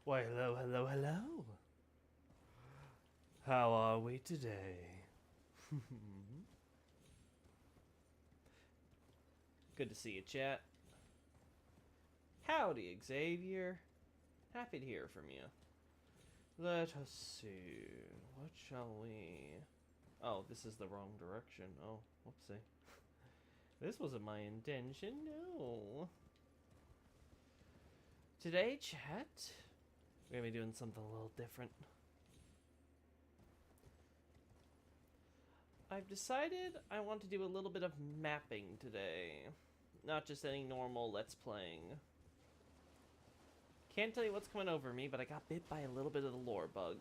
Why, hello, hello, hello. How are we today? Good to see you, chat. Howdy, Xavier. Happy to hear from you. Let us see. What shall we... Oh, this is the wrong direction. Oh, whoopsie. This wasn't my intention, no. Today, chat, we're gonna be doing something a little different. I've decided I want to do a little bit of mapping today. Not just any normal Let's Playing. Can't tell you what's coming over me, but I got bit by a little bit of the lore bug.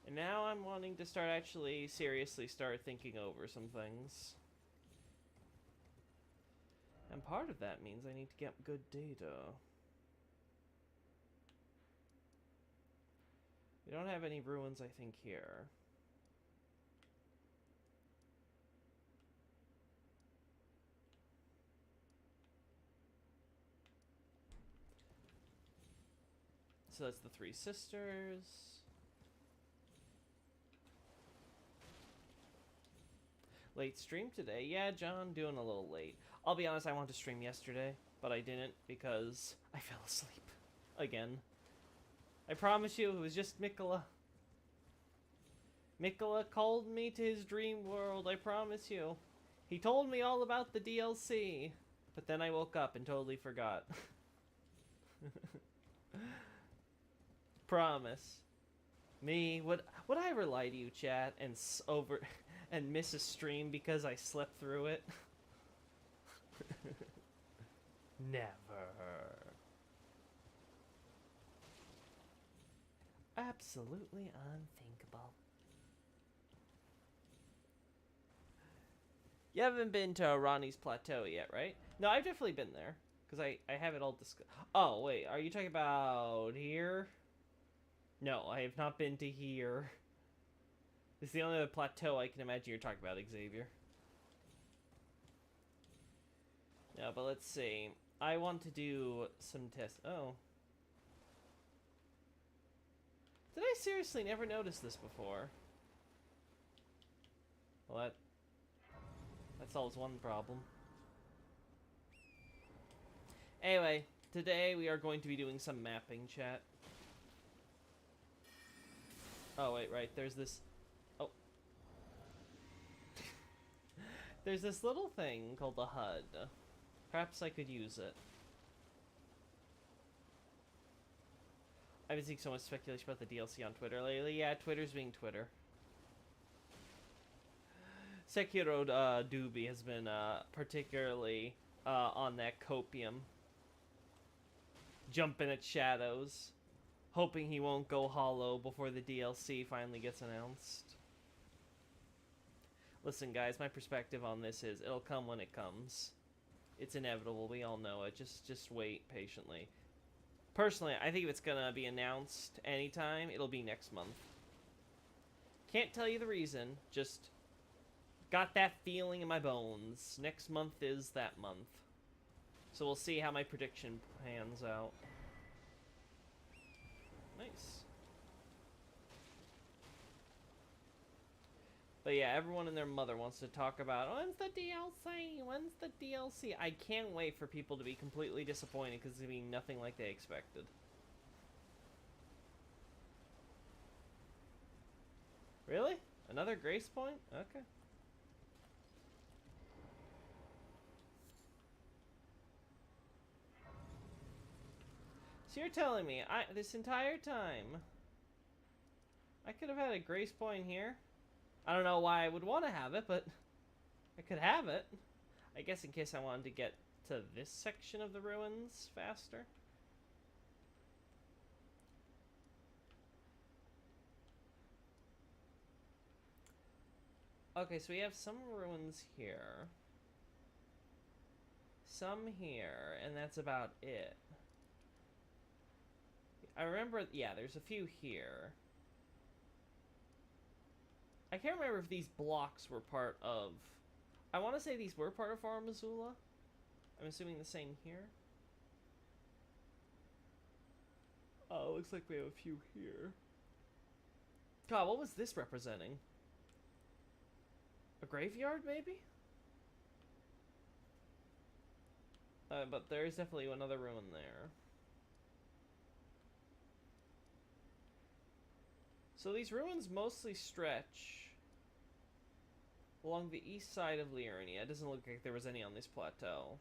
And now I'm wanting to seriously start thinking over some things. And part of that means I need to get good data. We don't have any ruins, I think, here. So that's the Three Sisters. Late stream today. Yeah, John, doing a little late. I'll be honest, I wanted to stream yesterday, but I didn't because I fell asleep. Again. I promise you, it was just Mikola. Mikola called me to his dream world, I promise you. He told me all about the DLC, but then I woke up and totally forgot. Promise. Me, would I ever lie to you, chat, and and miss a stream because I slept through it? Never. Absolutely unthinkable. You haven't been to Ronnie's Plateau yet, right? No, I've definitely been there. Because I have it all discussed. Oh, wait, are you talking about here? No, I have not been to here. This is the only other plateau I can imagine you're talking about, Xavier. No, but let's see. I want to do some tests. Oh. Did I seriously never notice this before? Well, that solves one problem. Anyway, today we are going to be doing some mapping, chat. Oh, wait, right, there's this... Oh. There's this little thing called the HUD. Perhaps I could use it. I've been seeing so much speculation about the DLC on Twitter lately. Yeah, Twitter's being Twitter. Sekiro Doobie has been particularly on that copium. Jumping at shadows. Hoping he won't go hollow before the DLC finally gets announced. Listen, guys, my perspective on this is it'll come when it comes. It's inevitable. We all know it. Just wait patiently. Personally, I think if it's gonna be announced anytime, it'll be next month. Can't tell you the reason. Just got that feeling in my bones. Next month is that month. So we'll see how my prediction pans out. Nice. But yeah, everyone and their mother wants to talk about, when's the DLC? When's the DLC? I can't wait for people to be completely disappointed because it's going to be nothing like they expected. Really? Another grace point? Okay. So you're telling me, this entire time, I could have had a grace point here? I don't know why I would want to have it, but I could have it. I guess in case I wanted to get to this section of the ruins faster. Okay, so we have some ruins here. Some here, and that's about it. I remember, yeah, there's a few here. I can't remember if these blocks were part of... I want to say these were part of Far Missoula. I'm assuming the same here. Oh, looks like we have a few here. God, what was this representing? A graveyard, maybe? But there is definitely another ruin there. So these ruins mostly stretch along the east side of Liurnia. It doesn't look like there was any on this plateau.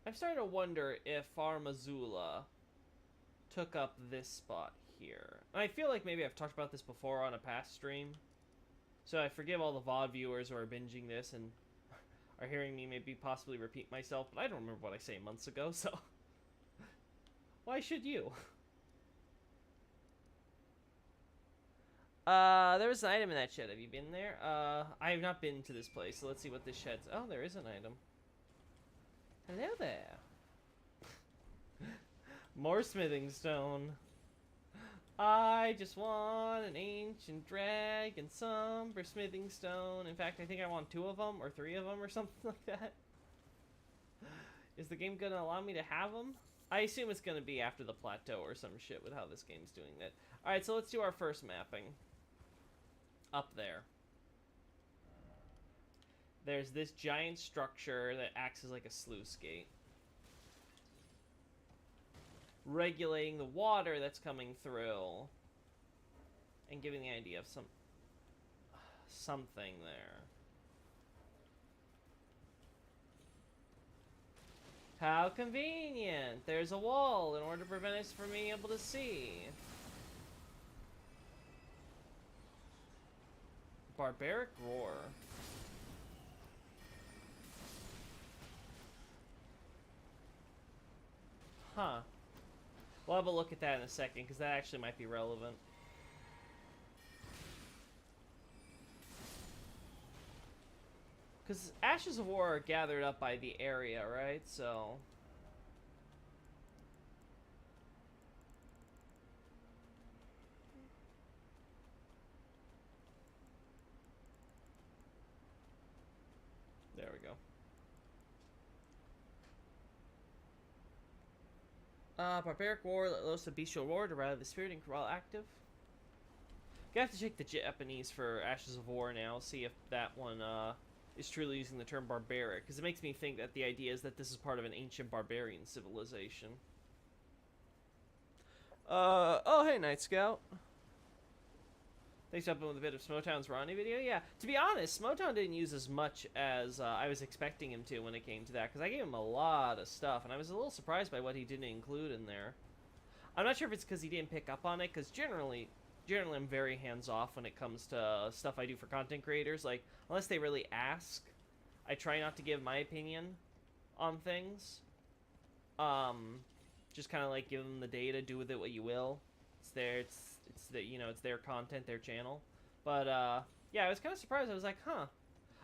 I'm starting to wonder if Farmazula took up this spot here. And I feel like maybe I've talked about this before on a past stream. So I forgive all the VOD viewers who are binging this and are hearing me maybe possibly repeat myself, but I don't remember what I said months ago, so why should you? There was an item in that shed. Have you been there? I have not been to this place, so let's see what this shed's... Oh, there is an item. Hello there. More smithing stone. I just want an ancient dragon somber smithing stone. In fact, I think I want 2 of them or 3 of them or something like that. Is the game gonna allow me to have them? I assume it's gonna be after the plateau or some shit with how this game's doing that. Alright, so let's do our first mapping. Up there. There's this giant structure that acts as like a sluice gate, regulating the water that's coming through and giving the idea of something there. How convenient! There's a wall in order to prevent us from being able to see. Barbaric roar. Huh. We'll have a look at that in a second, because that actually might be relevant. Because Ashes of War are gathered up by the area, right? So... there we go. Barbaric War, let loose a bestial roar to rally the spirit and while active. Gonna have to check the Japanese for Ashes of War now, see if that one is truly using the term barbaric, because it makes me think that the idea is that this is part of an ancient barbarian civilization. Oh hey Night Scout. Thanks for helping with a bit of Smotown's Ronnie video. Yeah, to be honest, Smotown didn't use as much as I was expecting him to when it came to that, because I gave him a lot of stuff, and I was a little surprised by what he didn't include in there. I'm not sure if it's because he didn't pick up on it, because generally I'm very hands-off when it comes to stuff I do for content creators. Like, unless they really ask, I try not to give my opinion on things. Just kind of like give them the data, do with it what you will. It's there, it's their content, their channel. But, yeah, I was kind of surprised. I was like, huh.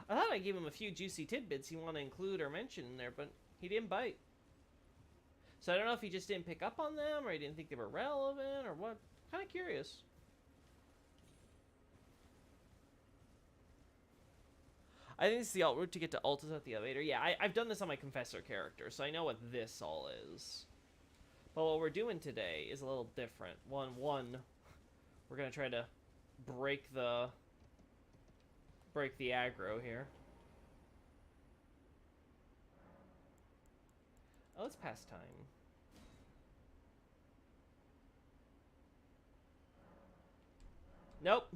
I thought I gave him a few juicy tidbits he wanted to include or mention in there, but he didn't bite. So I don't know if he just didn't pick up on them, or he didn't think they were relevant, or what. Kind of curious. I think this is the alt route to get to Altus at the elevator. Yeah, I've done this on my Confessor character, so I know what this all is. But what we're doing today is a little different. One, we're gonna try to break the aggro here. Oh, it's past time. Nope.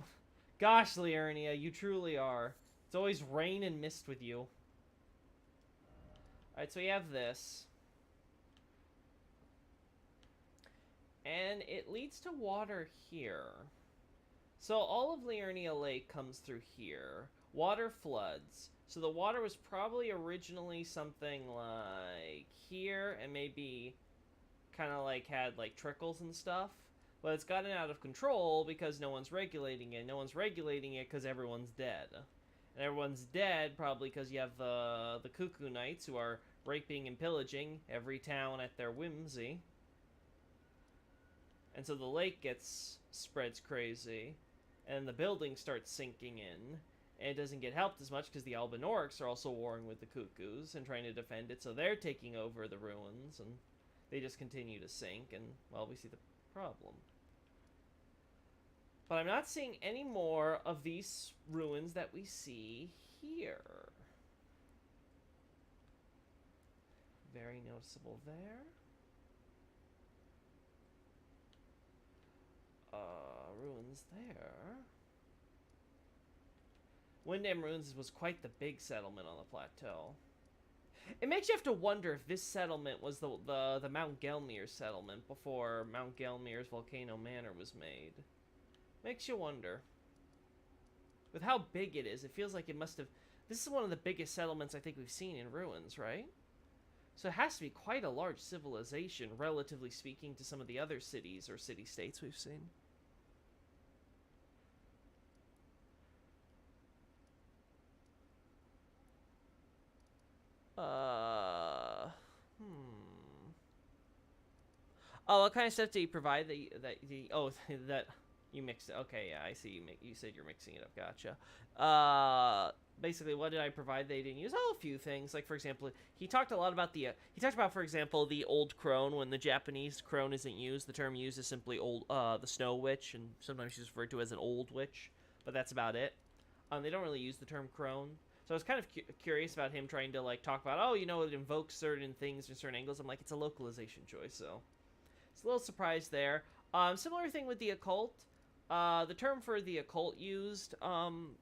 Gosh, Liurnia, you truly are. It's always rain and mist with you. Alright, so we have this. And it leads to water here. So all of Liurnia Lake comes through here. Water floods. So the water was probably originally something like here, and maybe kind of like had like trickles and stuff. But it's gotten out of control because no one's regulating it. No one's regulating it because everyone's dead. And everyone's dead probably because you have the Cuckoo Knights who are raping and pillaging every town at their whimsy. And so the lake spreads crazy, and the building starts sinking in, And it doesn't get helped as much because the Albinorix are also warring with the Cuckoos and trying to defend it, so they're taking over the ruins, and they just continue to sink, and, well, we see the problem. But I'm not seeing any more of these ruins that we see here. Very noticeable there. Ruins there. Windham Ruins was quite the big settlement on the plateau. It makes you have to wonder if this settlement was the Mount Gelmir settlement before Mount Gelmir's Volcano Manor was made. Makes you wonder. With how big it is, it feels like it must have... This is one of the biggest settlements I think we've seen in ruins, right? So it has to be quite a large civilization, relatively speaking, to some of the other cities or city-states we've seen. Oh, what kind of stuff do you provide that you mixed it? Okay, yeah, I see. You said you're mixing it up. Gotcha. Basically, what did I provide they didn't use? Oh, a few things. Like, for example, he talked a lot about for example, the old crone. When the Japanese crone isn't used, the term used is simply old, the snow witch, and sometimes she's referred to as an old witch, but that's about it. They don't really use the term crone. So I was kind of curious about him trying to, like, talk about, oh, you know, it invokes certain things in certain angles. I'm like, it's a localization choice, so it's a little surprised there. Similar thing with the occult. The term for the occult used,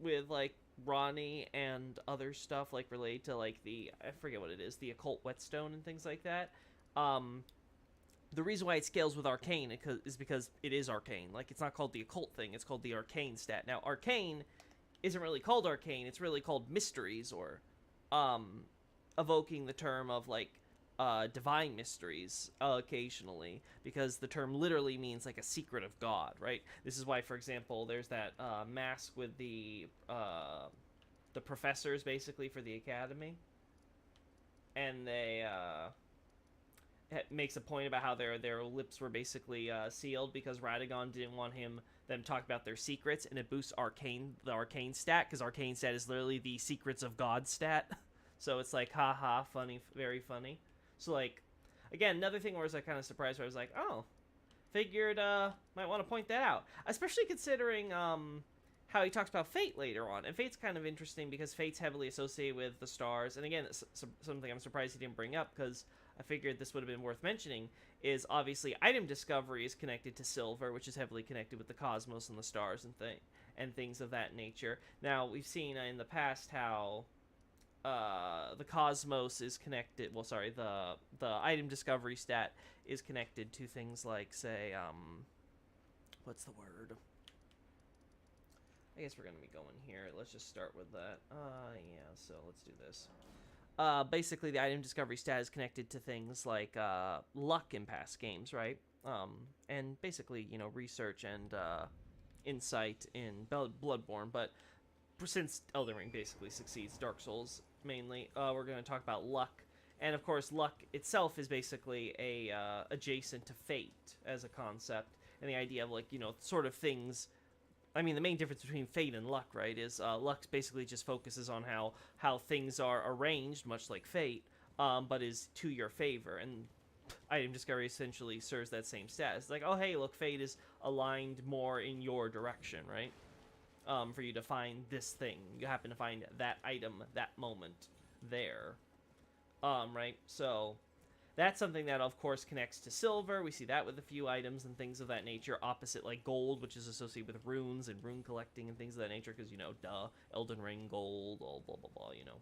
with, like, Ronnie and other stuff, like, related to, like, I forget what it is, the occult whetstone and things like that. The reason why it scales with arcane is because it is arcane. Like, it's not called the occult thing, it's called the arcane stat. Now, arcane isn't really called arcane, it's really called mysteries, or, evoking the term of, like, divine mysteries occasionally, because the term literally means, like, a secret of God, right? This is why, for example, there's that mask with the professors, basically, for the academy, and they makes a point about how their lips were basically sealed because Radagon didn't want them to talk about their secrets, and it boosts the arcane stat, because arcane stat is literally the secrets of God stat. So it's like, haha, funny, very funny. So, like, again, another thing where I was, like, kind of surprised, where I was like, oh, figured, might want to point that out. Especially considering, how he talks about fate later on. And fate's kind of interesting because fate's heavily associated with the stars. And again, it's something I'm surprised he didn't bring up, because I figured this would have been worth mentioning, is obviously item discovery is connected to silver, which is heavily connected with the cosmos and the stars and things of that nature. Now, we've seen in the past how the cosmos is connected, well, sorry, the item discovery stat is connected to things like, say, what's the word? I guess we're going to be going here. Let's just start with that. Yeah, so let's do this. Basically, the item discovery stat is connected to things like luck in past games, right? And basically, you know, research and insight in Bloodborne. But since Elden Ring basically succeeds Dark Souls mainly, we're going to talk about luck. And of course, luck itself is basically adjacent to fate as a concept. And the idea of, like, you know, sort of things... I mean, the main difference between fate and luck, right, is luck basically just focuses on how things are arranged, much like fate, but is to your favor. And item discovery essentially serves that same status. Like, oh, hey, look, fate is aligned more in your direction, right? For you to find this thing. You happen to find that item, that moment, there. Right? So... that's something that, of course, connects to silver. We see that with a few items and things of that nature. Opposite, like, gold, which is associated with runes and rune collecting and things of that nature. Because, you know, duh, Elden Ring, gold, all blah, blah, blah, you know.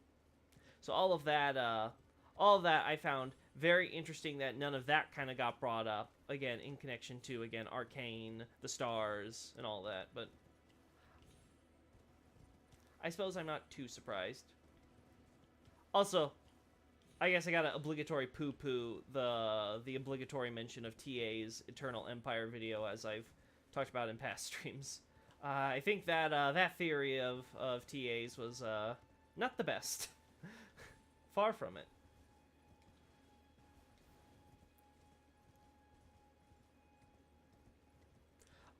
So all of that I found very interesting that none of that kind of got brought up. Again, in connection to, again, Arcane, the stars, and all that. But I suppose I'm not too surprised. Also... I guess I gotta obligatory poo-poo the obligatory mention of TA's Eternal Empire video, as I've talked about in past streams. I think that that theory of TA's was not the best. Far from it.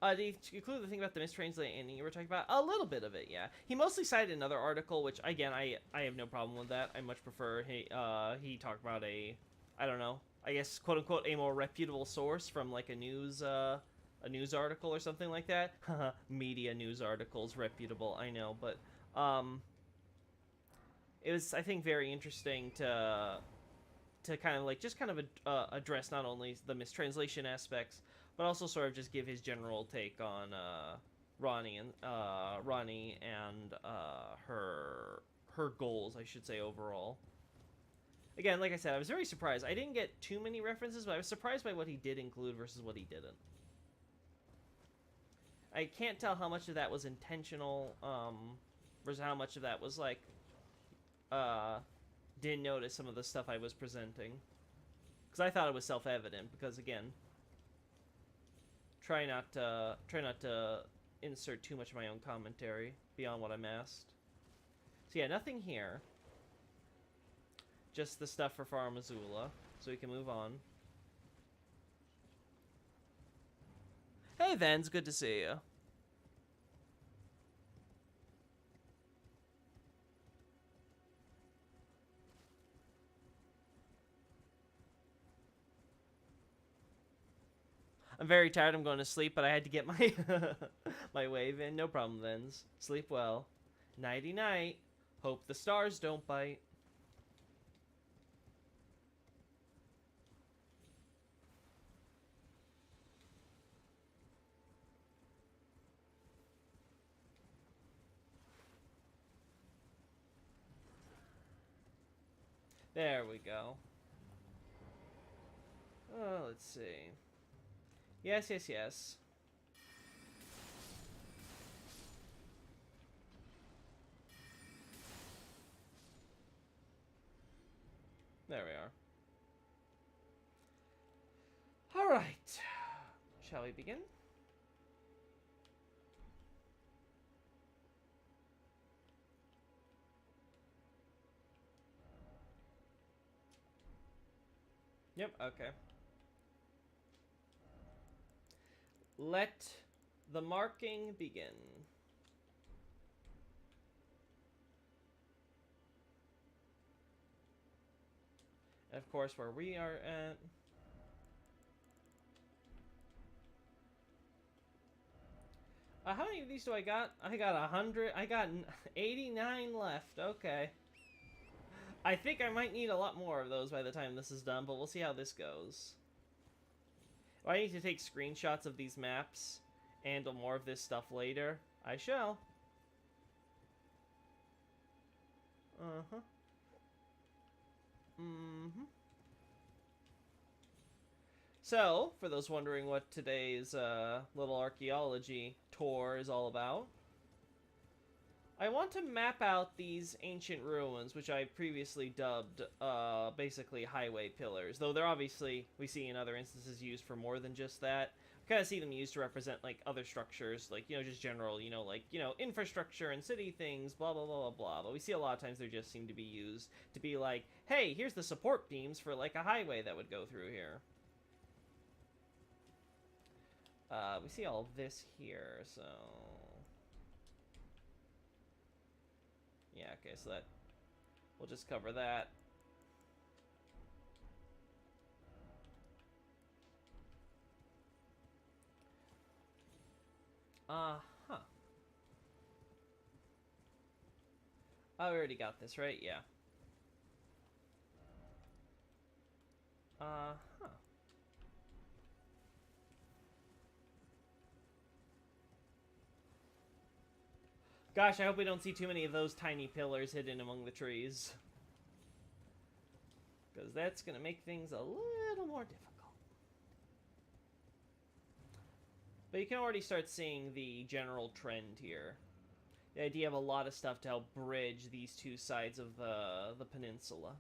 Did he include the thing about the mistranslated ending you were talking about? A little bit of it, yeah. He mostly cited another article, which again, I have no problem with that. I much prefer he talked about I don't know, I guess quote unquote a more reputable source from like a news article or something like that. Media news articles reputable, I know, but it was, I think, very interesting to kind of like just kind of address not only the mistranslation aspects, but also sort of just give his general take on Ronnie and her goals, I should say, overall. Again, like I said, I was very surprised. I didn't get too many references, but I was surprised by what he did include versus what he didn't. I can't tell how much of that was intentional versus how much of that was like didn't notice some of the stuff I was presenting, because I thought it was self-evident. Because again, try not to insert too much of my own commentary beyond what I'm asked. So yeah, nothing here. Just the stuff for Far Missoula, so we can move on. Hey, Vens, good to see you. I'm very tired. I'm going to sleep, but I had to get my my wave in. No problem, Vens. Sleep well. Nighty night. Hope the stars don't bite. There we go. Oh, let's see. Yes, yes, yes. There we are. All right. Shall we begin? Yep, okay. Let the marking begin. And of course, where we are at. How many of these do I got? I got 100. I got 89 left. Okay. I think I might need a lot more of those by the time this is done, but we'll see how this goes. If I need to take screenshots of these maps and more of this stuff later, I shall. Uh-huh. Mm-hmm. So, for those wondering what today's little archaeology tour is all about, I want to map out these ancient ruins, which I previously dubbed basically highway pillars. Though they're obviously, we see in other instances, used for more than just that. We kind of see them used to represent like other structures, like, you know, just general, you know, like, you know, infrastructure and city things, blah, blah, blah, blah, blah. But we see a lot of times they just seem to be used to be like, hey, here's the support beams for like a highway that would go through here. We see all of this here, so... Yeah, okay, so that... We'll just cover that. Huh. Oh, we already got this, right? Yeah. Huh. Gosh, I hope we don't see too many of those tiny pillars hidden among the trees. Because that's going to make things a little more difficult. But you can already start seeing the general trend here. The idea of a lot of stuff to help bridge these two sides of the peninsula.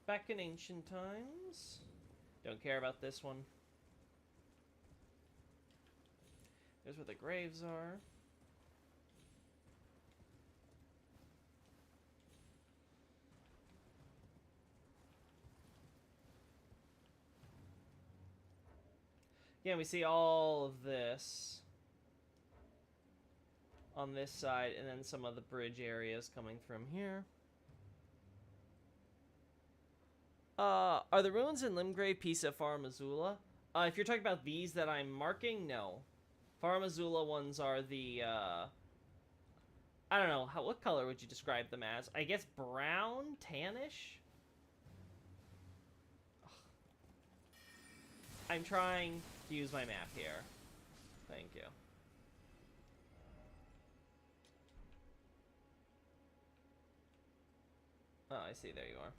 Back in ancient times. Don't care about this one. There's where the graves are. Yeah, we see all of this on this side, and then some of the bridge areas coming from here. Are the ruins in Limgrave Pisa Farum Azula? If you're talking about these that I'm marking, no. Farum Azula ones are the, I don't know, what color would you describe them as? I guess brown? Tannish? Ugh. I'm trying to use my map here. Thank you. Oh, I see. There you are.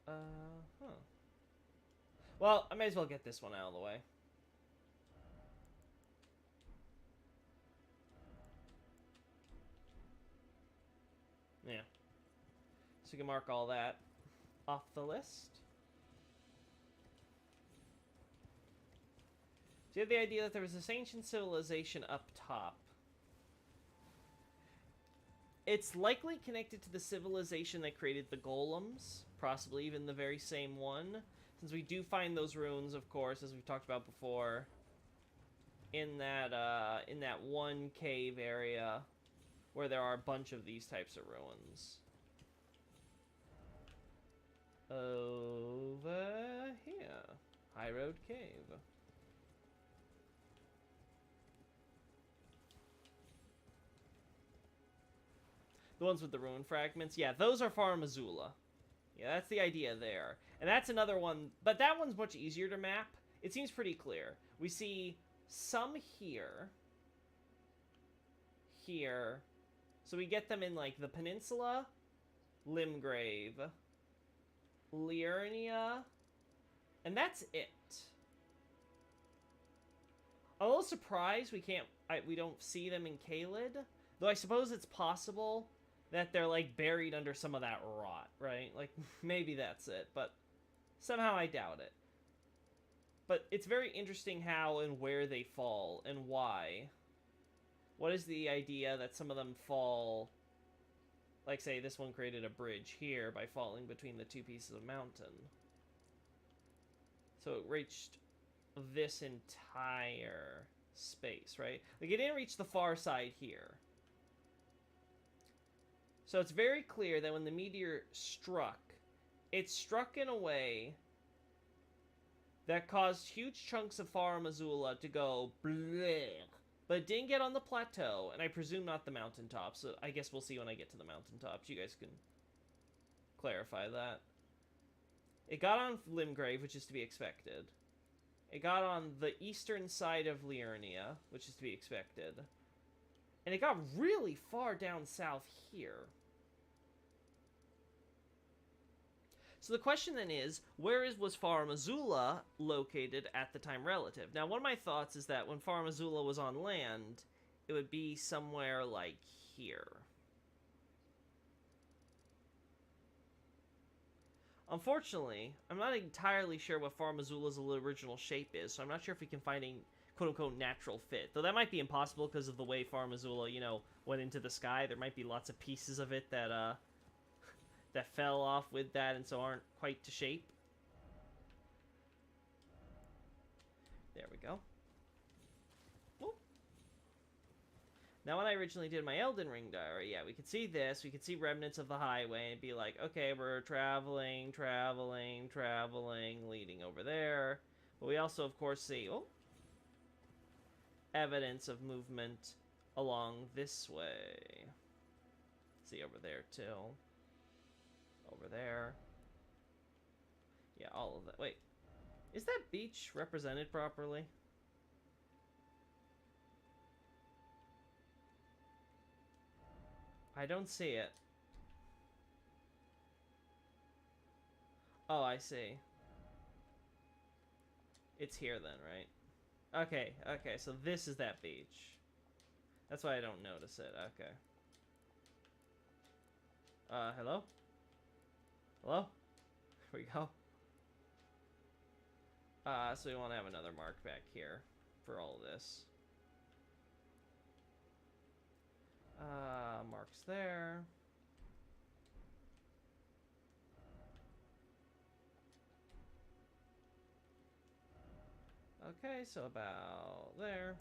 Huh. Well, I may as well get this one out of the way. Yeah. So we can mark all that off the list. So you have the idea that there was this ancient civilization up top. It's likely connected to the civilization that created the golems, possibly even the very same one, since we do find those ruins, of course, as we've talked about before, in that one cave area where there are a bunch of these types of ruins. Over here, High Road Cave. The ones with the ruin fragments, yeah, those are Farum Azula. Yeah, that's the idea there. And that's another one, but that one's much easier to map. It seems pretty clear. We see some here. Here. So we get them in, like, the Peninsula, Limgrave, Liurnia, and that's it. I'm a little surprised we don't see them in Caelid, though I suppose it's possible that they're, like, buried under some of that rot, right? Like, maybe that's it, but somehow I doubt it. But it's very interesting how and where they fall, and why. What is the idea that some of them fall... Like, say, this one created a bridge here by falling between the two pieces of mountain. So it reached this entire space, right? Like, it didn't reach the far side here. So it's very clear that when the meteor struck, it struck in a way that caused huge chunks of Farum Azula to go bleh. But it didn't get on the plateau, and I presume not the mountaintop, so I guess we'll see when I get to the mountaintops. You guys can clarify that. It got on Limgrave, which is to be expected. It got on the eastern side of Liurnia, which is to be expected. And it got really far down south here. So the question then is, was Farum Azula located at the time relative? Now, one of my thoughts is that when Farum Azula was on land, it would be somewhere like here. Unfortunately, I'm not entirely sure what Farum Azula's original shape is, so I'm not sure if we can find a quote-unquote natural fit. Though that might be impossible because of the way Farum Azula, you know, went into the sky. There might be lots of pieces of it that, that fell off with that and so aren't quite to shape. There we go. Whoop. Now, when I originally did my Elden Ring diary, yeah, we could see this. We could see remnants of the highway and be like, okay, we're traveling, leading over there. But we also, of course, see, evidence of movement along this way. See over there, too. Over there. Yeah, all of that. Wait. Is that beach represented properly? I don't see it. Oh, I see. It's here then, right? Okay, okay, so this is that beach. That's why I don't notice it. Okay. Hello? Hello? Here we go. So we want to have another mark back here for all of this. Marks there. Okay, so about there.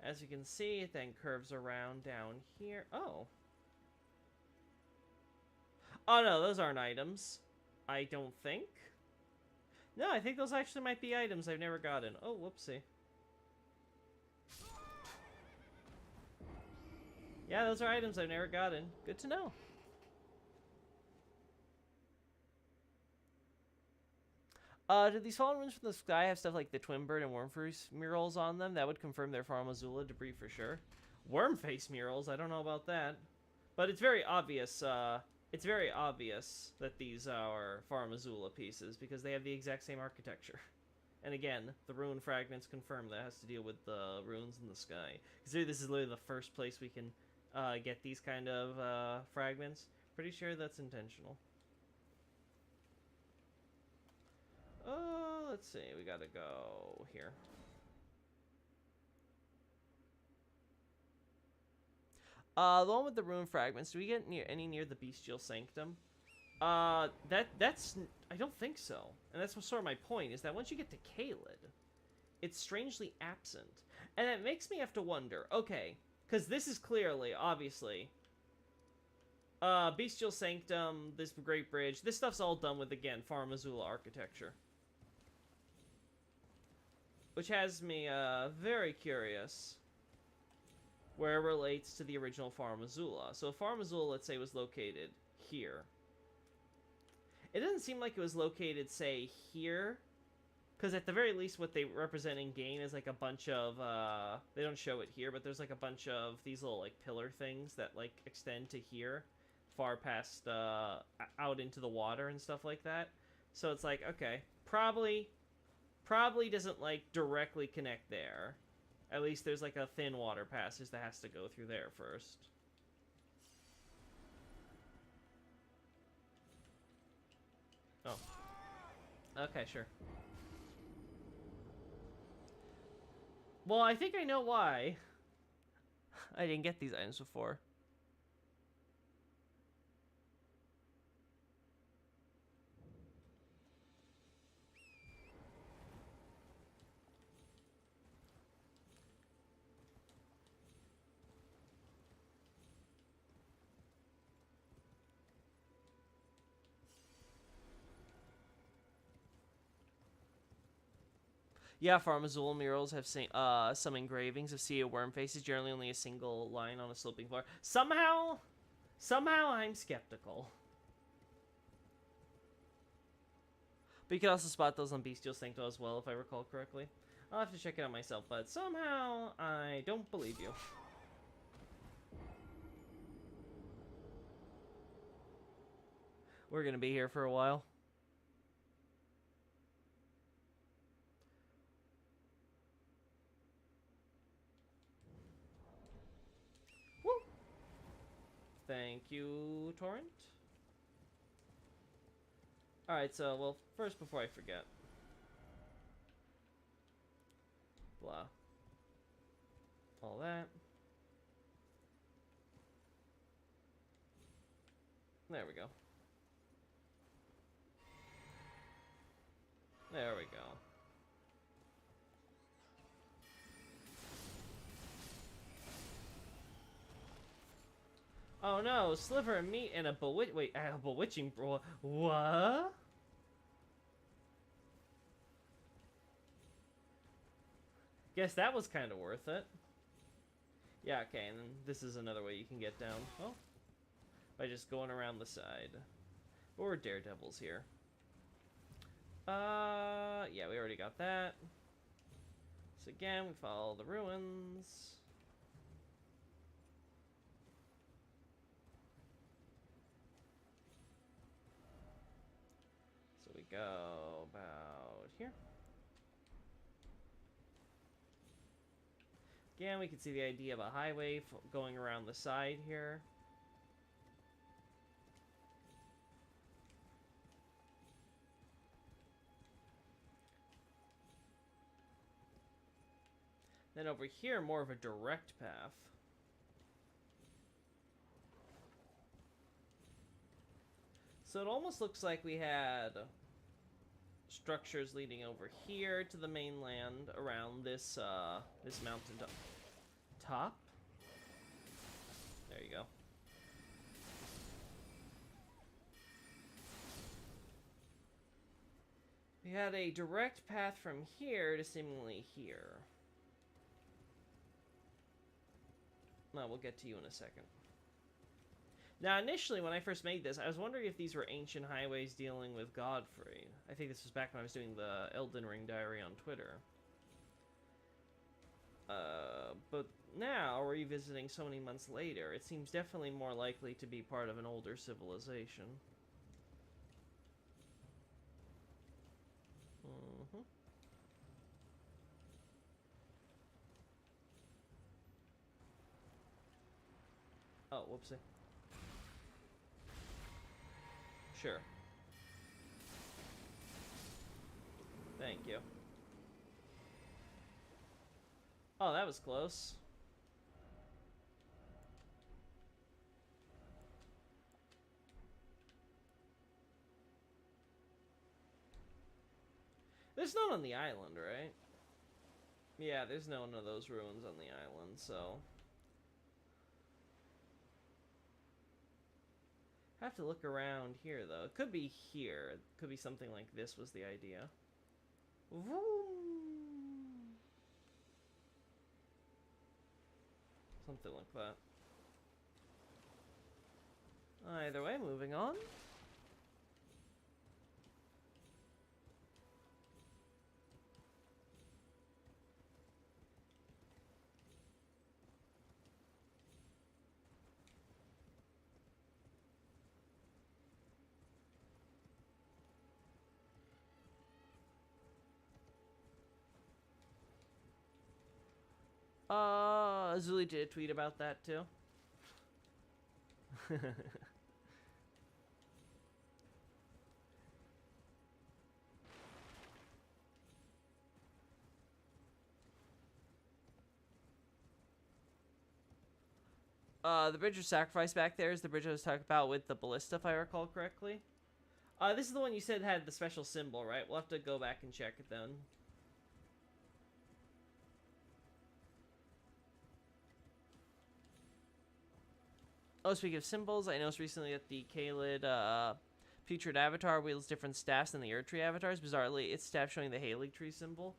As you can see, it then curves around down here. Oh. Oh no, those aren't items. I don't think. No, I think those actually might be items I've never gotten. Oh, whoopsie. Yeah, those are items I've never gotten. Good to know. Do these fallen runes from the sky have stuff like the Twin Bird and Wormface murals on them? That would confirm they're Farm Azula debris for sure. Wormface murals? I don't know about that. But it's very obvious, that these are Farm Azula pieces because they have the exact same architecture. And again, the rune fragments confirm that has to deal with the runes in the sky. Consider this is literally the first place we can get these kind of fragments. Pretty sure that's intentional. Oh, let's see. We gotta go here. The one with the rune fragments. Do we get near the bestial sanctum? That's I don't think so. And that's sort of my point. Is that once you get to Caelid, it's strangely absent, and it makes me have to wonder. Okay, because this is clearly, obviously, bestial sanctum. This Great Bridge. This stuff's all done with again Farm Azula architecture. Which has me very curious where it relates to the original Farm Azula. So if Farm Azula, let's say, was located here. It doesn't seem like it was located, say, here. Because at the very least, what they represent in game is like a bunch of, they don't show it here, but there's like a bunch of these little like pillar things that like extend to here. Far past, out into the water and stuff like that. So it's like, okay, probably doesn't like directly connect there. At least there's like a thin water passage that has to go through there first. Oh. Okay, sure. Well, I think I know why I didn't get these items before. Yeah, Farm Azula murals have some engravings of sea of worm faces, generally only a single line on a sloping floor. Somehow I'm skeptical. But you can also spot those on Bestial Sancto as well, if I recall correctly. I'll have to check it out myself, but somehow I don't believe you. We're gonna be here for a while. Woo! Thank you, Torrent. Alright, so, well, first, before I forget. Blah. All that. There we go. There we go. Oh no, sliver of meat and a bewitching bro. What? Guess that was kind of worth it. Yeah, okay, and then this is another way you can get down. Oh. By just going around the side. Or daredevils here. Yeah, we already got that. So again, we follow the ruins. So we go about here. Again, we can see the idea of a highway going around the side here. Then over here, more of a direct path. So it almost looks like we had structures leading over here to the mainland around this this mountain top. There you go. We had a direct path from here to seemingly here. Well, we'll get to you in a second. Now, initially, when I first made this, I was wondering if these were ancient highways dealing with Godfrey. I think this was back when I was doing the Elden Ring diary on Twitter. But now, revisiting so many months later, it seems definitely more likely to be part of an older civilization. Mm-hmm. Oh, whoopsie. Sure. Thank you. Oh, that was close. There's none on the island, right? Yeah, there's none of those ruins on the island, so... Have to look around here, though. It could be here. It could be something like this was the idea. Vroom. Something like that. Either way, moving on. Zuli did a tweet about that too. The bridge of sacrifice back there is the bridge I was talking about with the ballista, if I recall correctly. This is the one you said had the special symbol, right? We'll have to go back and check it then. Oh, speaking of symbols, I noticed recently that the Caelid Putrid Avatar wields different staffs than the Erdtree avatars. Bizarrely, its staff showing the Halig Tree symbol.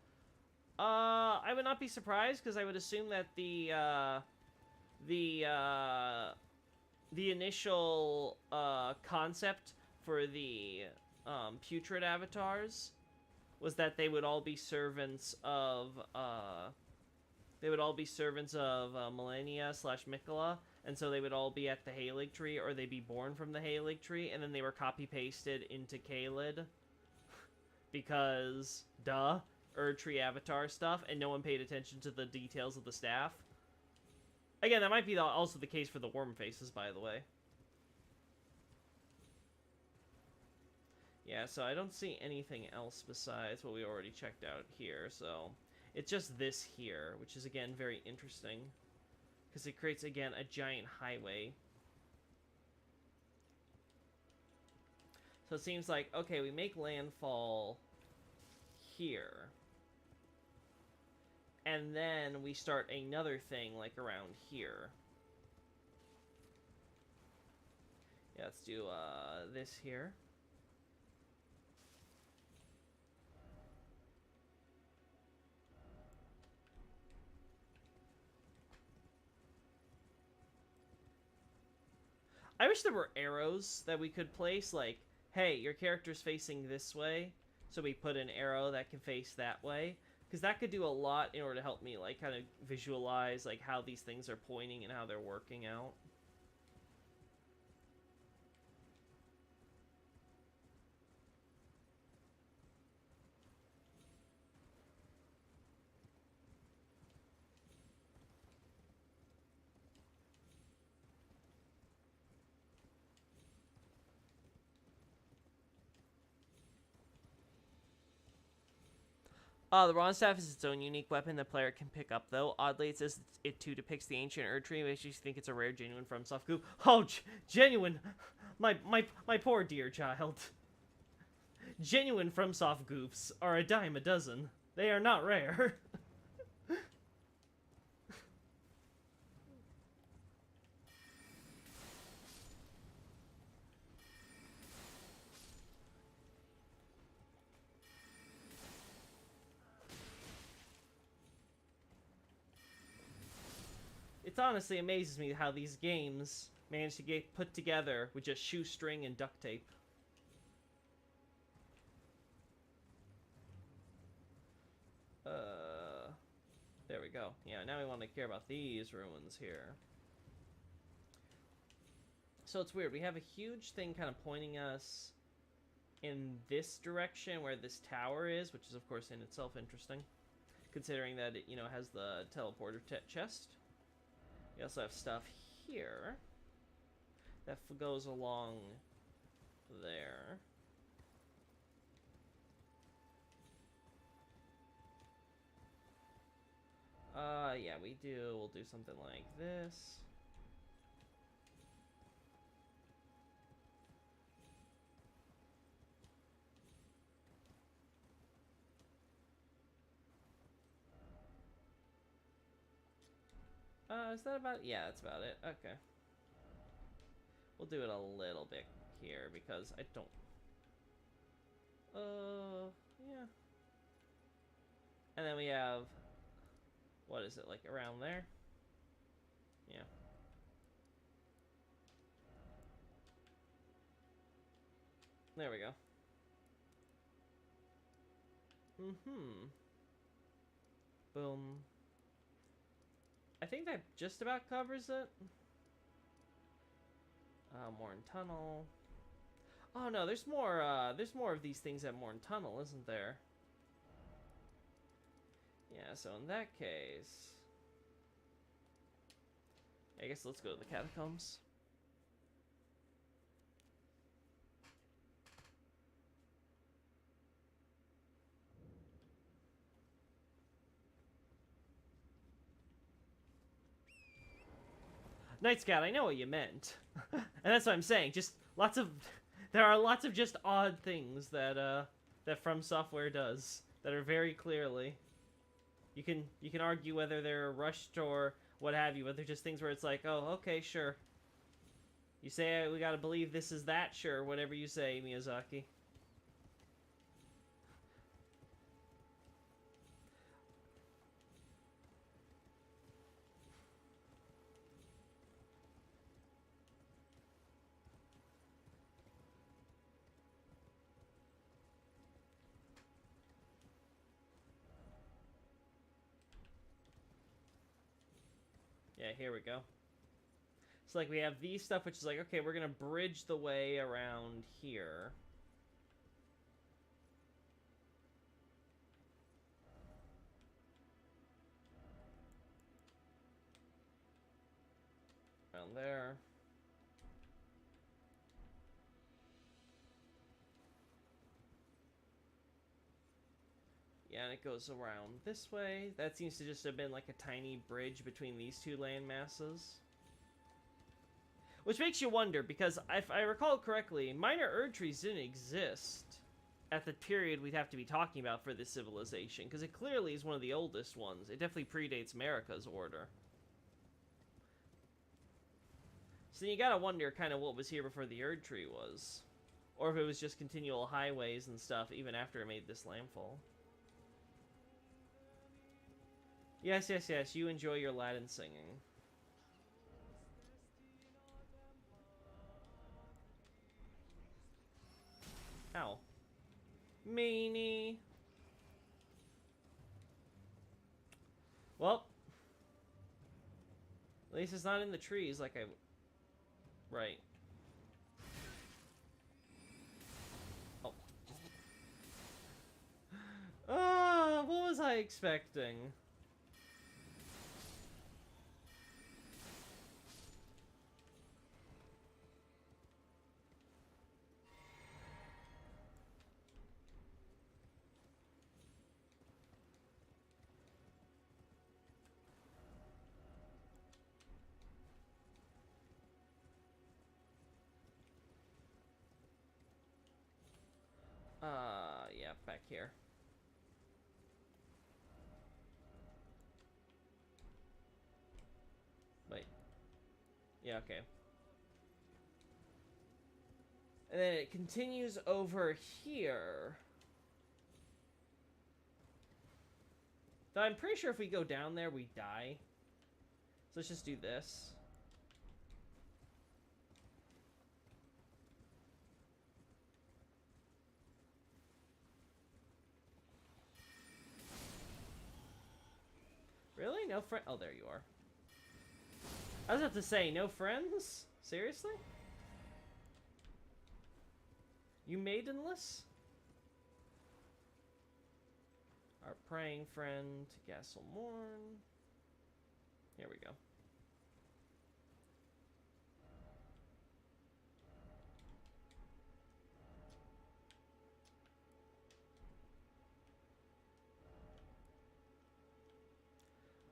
I would not be surprised, because I would assume that the initial concept for the Putrid avatars was that they would all be servants of Millennia / Mikola. And so they would all be at the Halig Tree, or they'd be born from the Halig Tree, and then they were copy-pasted into Caelid. Because, duh, Erdtree avatar stuff, and no one paid attention to the details of the staff. Again, that might be also the case for the worm faces, by the way. Yeah, so I don't see anything else besides what we already checked out here, so... It's just this here, which is, again, very interesting. Because it creates, again, a giant highway. So it seems like, okay, we make landfall here. And then we start another thing, like, around here. Yeah, let's do, this here. I wish there were arrows that we could place, like, hey, your character's facing this way, so we put an arrow that can face that way. Because that could do a lot in order to help me, like, kind of visualize, like, how these things are pointing and how they're working out. The Ron Staff is its own unique weapon the player can pick up, though. Oddly, it says it too depicts the ancient Erdtree, which you think it's a rare, genuine FromSoft goof. Oh, genuine! My poor dear child. Genuine FromSoft goofs are a dime a dozen. They are not rare. It honestly amazes me how these games manage to get put together with just shoestring and duct tape. There we go. Yeah, now we want to care about these ruins here. So it's weird. We have a huge thing kind of pointing us in this direction where this tower is, which is of course in itself interesting, considering that it, you know, has the teleporter chest. We also have stuff here that goes along there. Yeah, we do. We'll do something like this. Is that about it? Yeah, that's about it. Okay. We'll do it a little bit here because I don't... yeah. And then we have... What is it, like around there? Yeah. There we go. Boom. I think that just about covers it. Morn Tunnel. Oh no, there's more of these things at Morn Tunnel, isn't there? Yeah, so in that case... I guess let's go to the catacombs. Night Scout, I know what you meant. And that's what I'm saying. Just lots of... There are lots of just odd things that, that FromSoftware does that are very clearly... You can argue whether they're rushed or what have you, but they're just things where it's like, oh, okay, sure. You say we gotta believe this is that, sure, whatever you say, Miyazaki. Yeah, here we go. It's like we have these stuff, which is like, okay, we're gonna bridge the way around here. Around there. Yeah, and it goes around this way. That seems to just have been like a tiny bridge between these two land masses. Which makes you wonder, because if I recall correctly, minor Erd trees didn't exist at the period we'd have to be talking about for this civilization, because it clearly is one of the oldest ones. It definitely predates America's order. So you gotta wonder kind of what was here before the Erd tree was. Or if it was just continual highways and stuff even after it made this landfall. Yes, yes, yes, you enjoy your Latin singing. Ow. Meanie. Well. At least it's not in the trees like I... Right. Oh. What was I expecting? Yeah, back here. Wait. Yeah, okay. And then it continues over here. Though I'm pretty sure if we go down there, we die. So let's just do this. Really? No friend? Oh, there you are. I was about to say, no friends? Seriously? You maidenless? Our praying friend, Gasselmorn. Here we go.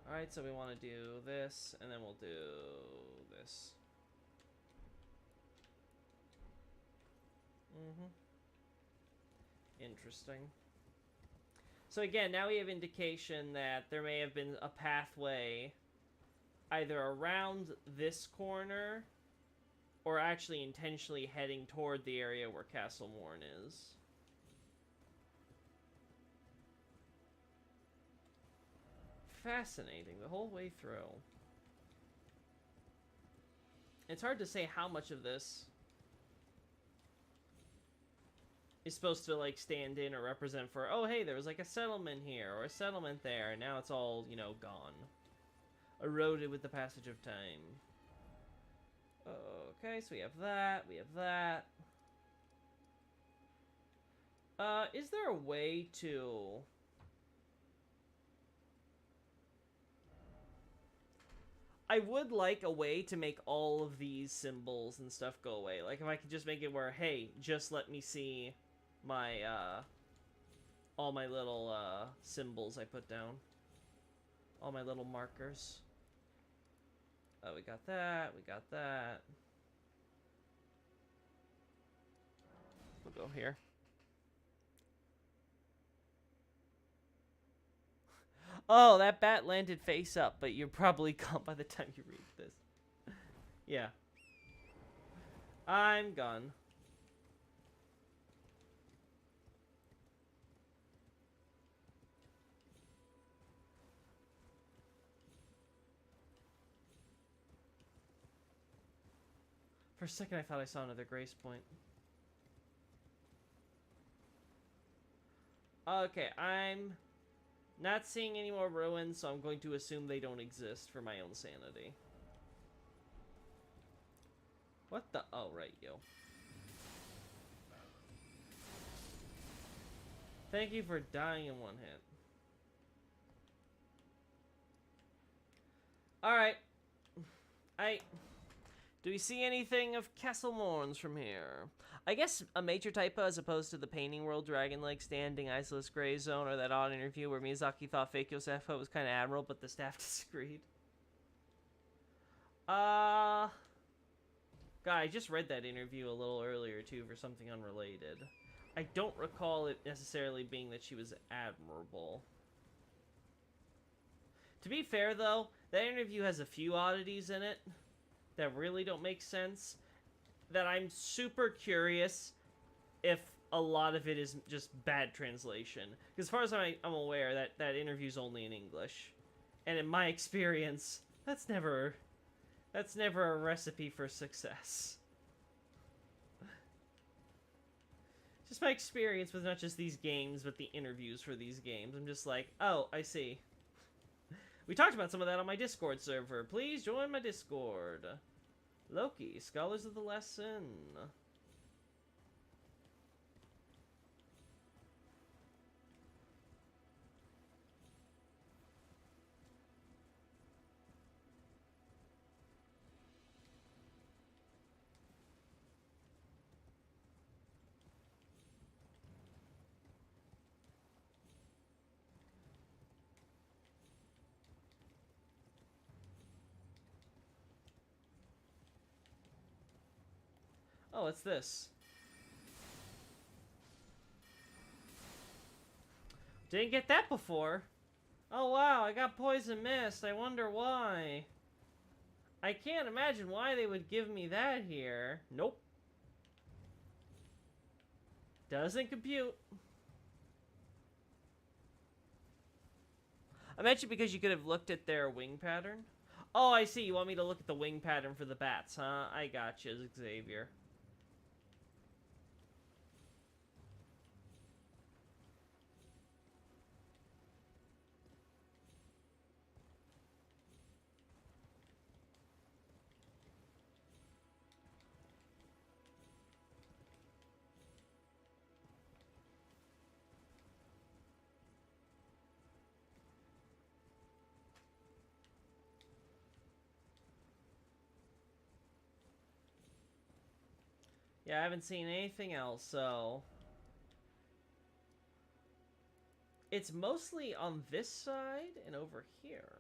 Alright, so we want to do this, and then we'll do this. Interesting. So again, now we have indication that there may have been a pathway either around this corner or actually intentionally heading toward the area where Castle Morn is. Fascinating the whole way through. It's hard to say how much of this is supposed to like stand in or represent for, oh hey, there was like a settlement here or a settlement there, and now it's all, you know, gone. Eroded with the passage of time. Okay, so we have that, we have that. Is there a way to... I would like a way to make all of these symbols and stuff go away. Like, if I could just make it where, hey, just let me see my, all my little, symbols I put down. All my little markers. Oh, we got that, we got that. We'll go here. Oh, that bat landed face up, but you're probably gone by the time you read this. Yeah. I'm gone. For a second, I thought I saw another grace point. Okay, I'm not seeing any more ruins, so I'm going to assume they don't exist for my own sanity. What the? Oh, right, yo. Thank you for dying in one hit. Alright. Do we see anything of Castle Morns from here? I guess a major typo as opposed to the Painting World Dragon Lake Standing Iceless Gray Zone or that odd interview where Miyazaki thought Fake Yosefo was kind of admirable, but the staff disagreed. God, I just read that interview a little earlier too for something unrelated. I don't recall it necessarily being that she was admirable. To be fair though, that interview has a few oddities in it that really don't make sense, that I'm super curious if a lot of it is just bad translation. Because as far as I'm aware, that interview's only in English. And in my experience, that's never a recipe for success. Just my experience with not just these games, but the interviews for these games. I'm just like, oh, I see. We talked about some of that on my Discord server. Please join my Discord. Loki, Scholars of the Lesson. Oh, what's this? Didn't get that before. Oh wow, I got poison mist. I wonder why. I can't imagine why they would give me that here. Nope. Doesn't compute. I mentioned because you could have looked at their wing pattern. Oh, I see. You want me to look at the wing pattern for the bats, huh? I gotcha, Xavier. Yeah, I haven't seen anything else, so... It's mostly on this side and over here.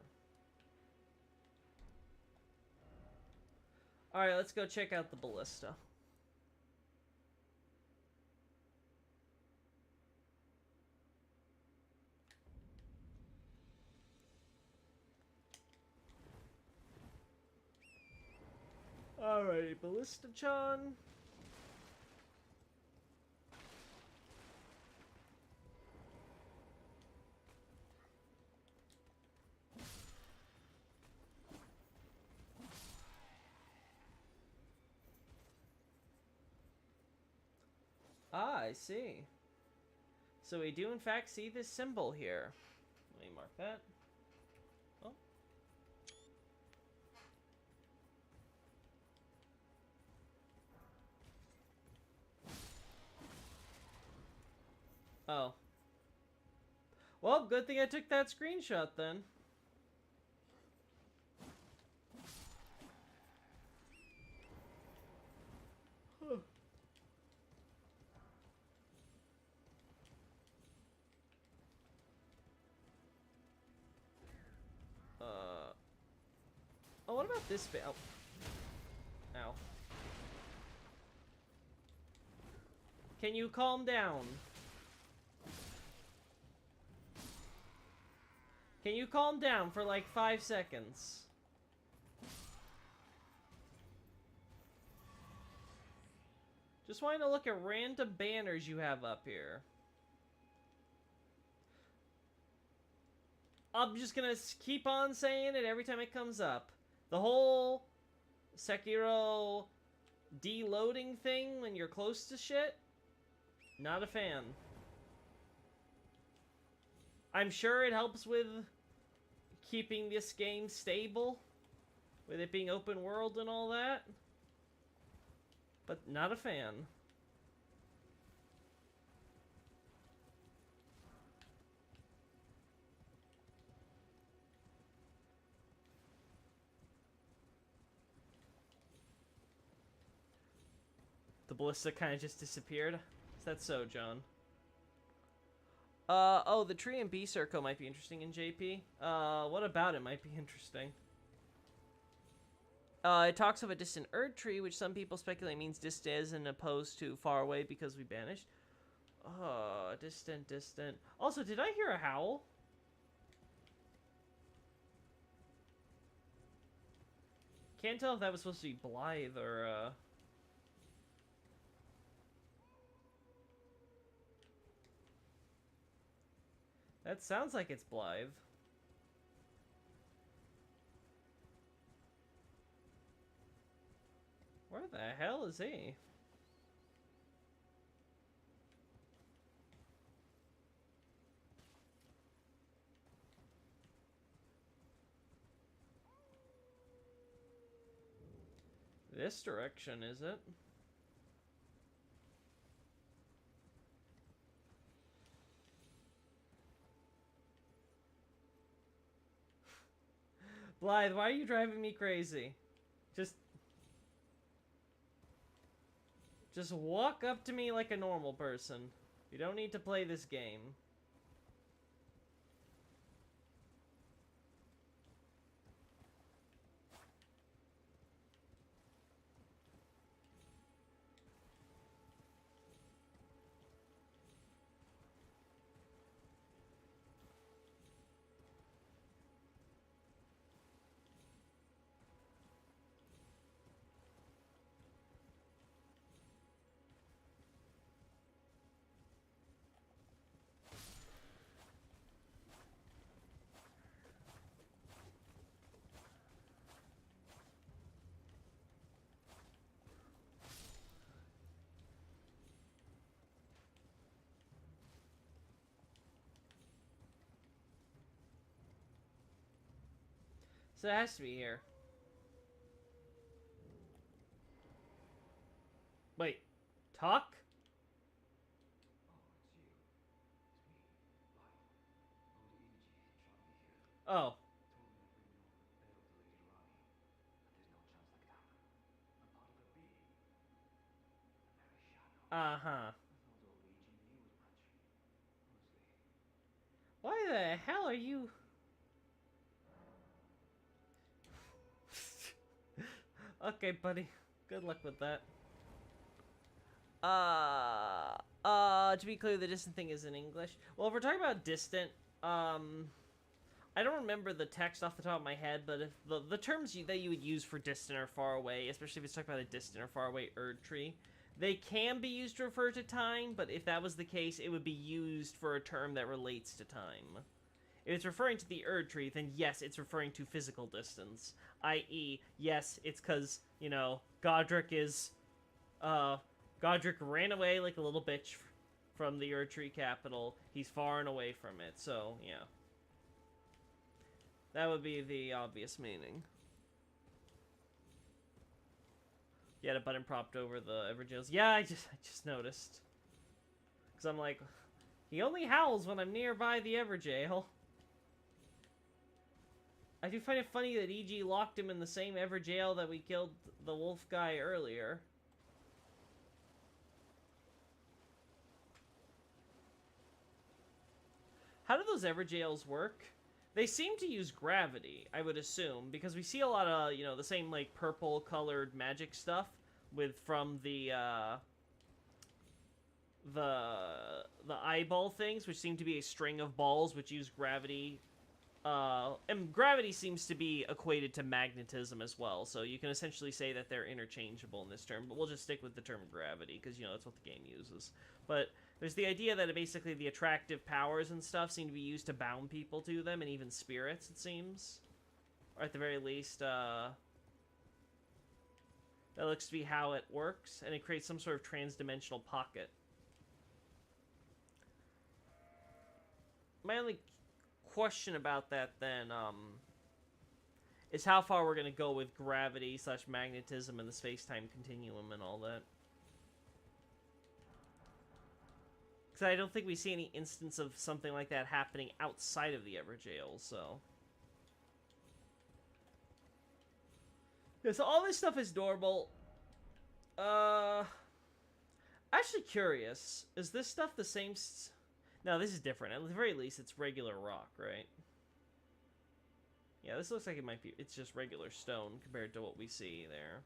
Alright, let's go check out the ballista. Alright, Ballista-chan. Ah, I see. So we do in fact see this symbol here. Let me mark that. Oh. Oh. Well, good thing I took that screenshot then. Huh. Oh, what about this bit? Oh. Ow. Can you calm down? Can you calm down for like 5 seconds? Just wanting to look at random banners you have up here. I'm just gonna keep on saying it every time it comes up. The whole Sekiro deloading thing when you're close to shit, not a fan. I'm sure it helps with keeping this game stable, with it being open world and all that, but not a fan. The ballista kind of just disappeared. Is that so, John? Oh, the tree and bee circle might be interesting in JP. What about it might be interesting? It talks of a distant Erd tree, which some people speculate means distant as opposed to far away because we banished. Oh, distant, distant. Also, did I hear a howl? Can't tell if that was supposed to be Blythe or, That sounds like it's Blythe. Where the hell is he? This direction, is it? Blythe, why are you driving me crazy? Just walk up to me like a normal person. You don't need to play this game. So it has to be here. Wait, talk? Oh. Uh-huh. Why the hell are you... Okay, buddy. Good luck with that. To be clear, the distant thing is in English. Well, if we're talking about distant, I don't remember the text off the top of my head, but if the terms that you would use for distant or far away, especially if it's talking about a distant or far away Erd tree, they can be used to refer to time, but if that was the case, it would be used for a term that relates to time. If it's referring to the Erd tree, then yes, it's referring to physical distance. I.e., yes, it's because, you know, Godric is, Godric ran away like a little bitch from the Erd tree capital. He's far and away from it, so, yeah. That would be the obvious meaning. You had a button propped over the Everjails. Yeah, I just noticed. Because I'm like, he only howls when I'm nearby the Everjail. I do find it funny that EG locked him in the same Everjail that we killed the wolf guy earlier. How do those Everjails work? They seem to use gravity, I would assume, because we see a lot of, you know, the same, like, purple-colored magic stuff from the eyeball things, which seem to be a string of balls which use gravity. And gravity seems to be equated to magnetism as well, so you can essentially say that they're interchangeable in this term, but we'll just stick with the term gravity, because, you know, that's what the game uses. But there's the idea that basically the attractive powers and stuff seem to be used to bound people to them, and even spirits, it seems. Or at the very least, that looks to be how it works, and it creates some sort of trans-dimensional pocket. My only question about that, then, is how far we're going to go with gravity / magnetism and the space-time continuum and all that. Because I don't think we see any instance of something like that happening outside of the Everjail, so... Yeah, so all this stuff is normal. Actually curious. Is this stuff the same... No, this is different. At the very least, it's regular rock, right? Yeah, this looks like it might be... It's just regular stone compared to what we see there.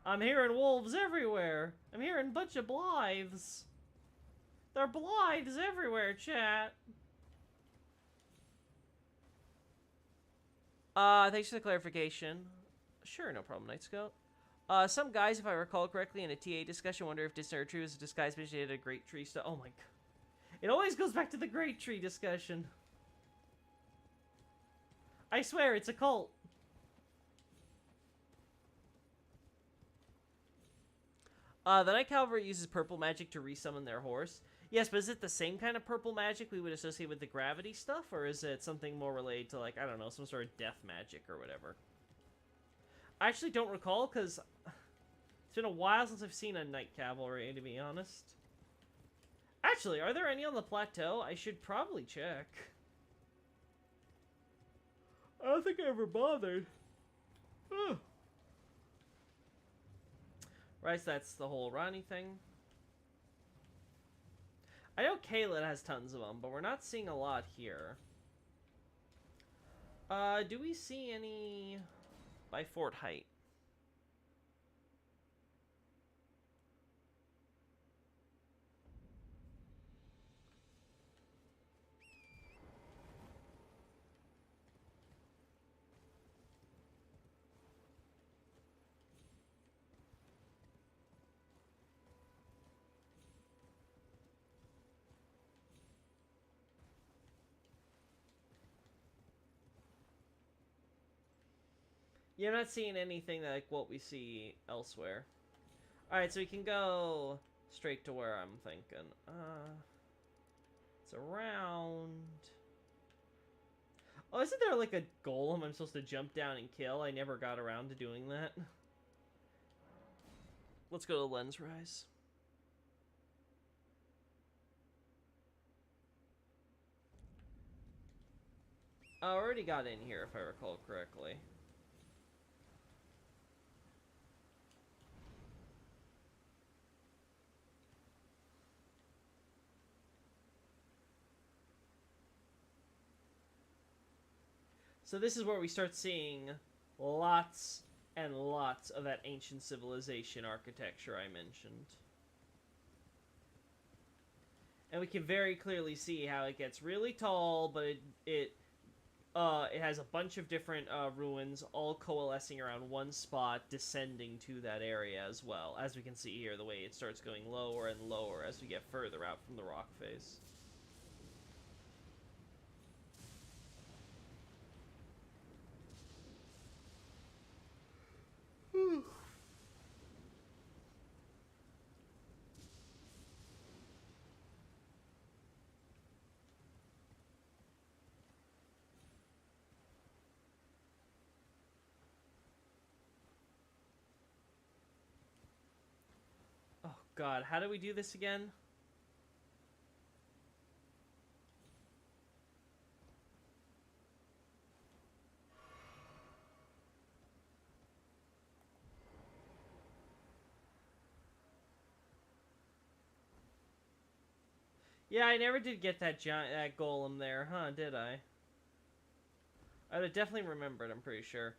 I'm hearing wolves everywhere. I'm hearing a bunch of Blythes. There are Blythes everywhere, chat. Thanks for the clarification. Sure, no problem, Night Scout. Some guys, if I recall correctly, in a TA discussion, wonder if Distant Tree was a disguise bitch at a Great Tree stuff. Oh my god. It always goes back to the Great Tree discussion. I swear, it's a cult. The Night Cavalry uses purple magic to resummon their horse. Yes, but is it the same kind of purple magic we would associate with the gravity stuff? Or is it something more related to, like, I don't know, some sort of death magic or whatever? I actually don't recall, because it's been a while since I've seen a Night Cavalry, to be honest. Actually, are there any on the plateau? I should probably check. I don't think I ever bothered. Huh. Right, so that's the whole Ronnie thing. I know Kayla has tons of them, but we're not seeing a lot here. Do we see any by Fort Height? Yeah, I'm not seeing anything like what we see elsewhere. Alright, so we can go straight to where I'm thinking. It's around... Oh, isn't there like a golem I'm supposed to jump down and kill? I never got around to doing that. Let's go to Lens Rise. I already got in here, if I recall correctly. So this is where we start seeing lots and lots of that ancient civilization architecture I mentioned. And we can very clearly see how it gets really tall, but it has a bunch of different ruins all coalescing around one spot, descending to that area as well. As we can see here, the way it starts going lower and lower as we get further out from the rock face. Oh god, how do we do this again? Yeah, I never did get that giant that golem there, huh? Did I? I'd have definitely remembered. I'm pretty sure.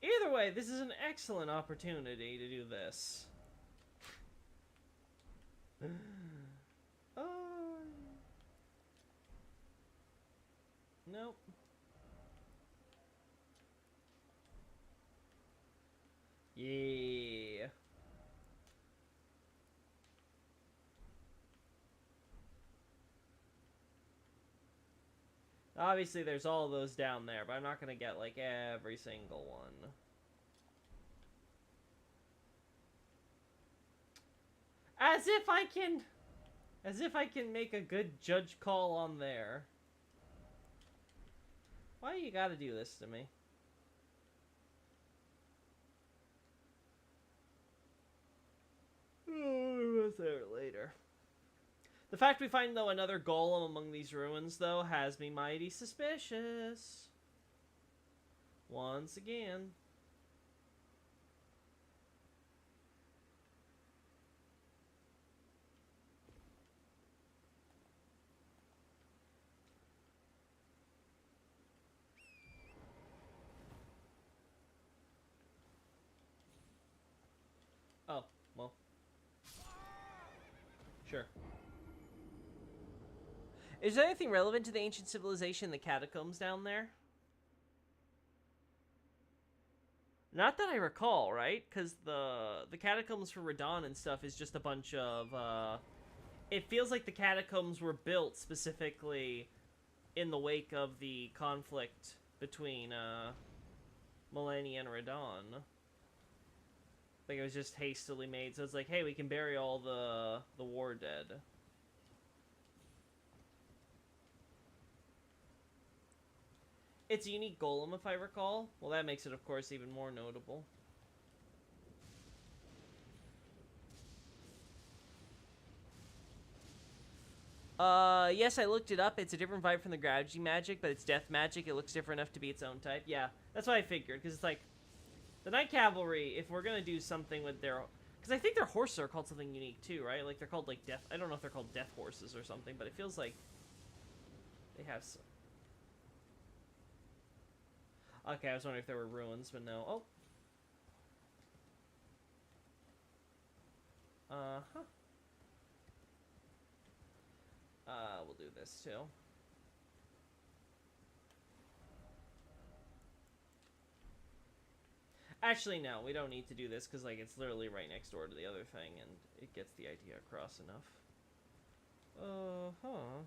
Either way, this is an excellent opportunity to do this. Oh. Nope. Yeah. Obviously, there's all those down there, but I'm not gonna get, like, every single one. As if I can... As if I can make a good judge call on there. Why you gotta do this to me? Oh, we'll say it later. The fact we find, though, another golem among these ruins, though, has me mighty suspicious. Once again. Oh, well. Sure. Is there anything relevant to the ancient civilization in the catacombs down there? Not that I recall, right? Because the catacombs for Radon and stuff is just a bunch of, it feels like the catacombs were built specifically in the wake of the conflict between, Millennia and Radon. Like, it was just hastily made, so it's like, hey, we can bury all the war dead. It's a unique golem, if I recall. Well, that makes it, of course, even more notable. Yes, I looked it up. It's a different vibe from the gravity magic, but it's death magic. It looks different enough to be its own type. Yeah, that's what I figured, because it's like, the Night Cavalry, if we're gonna do something with their... Because I think their horses are called something unique, too, right? Like, they're called, like, death... I don't know if they're called death horses or something, but it feels like they have some... Okay, I was wondering if there were ruins, but no. Oh. Uh-huh. We'll do this, too. Actually, no, we don't need to do this, because, like, it's literally right next door to the other thing, and it gets the idea across enough. Uh-huh.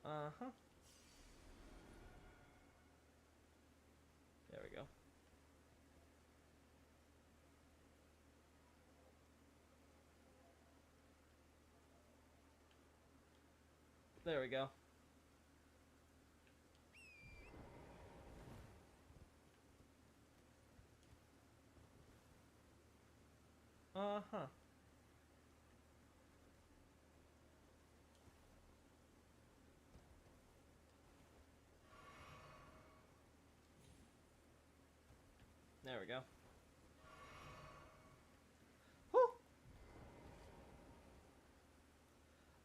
Uh-huh. There we go. Uh-huh. There we go. Whew.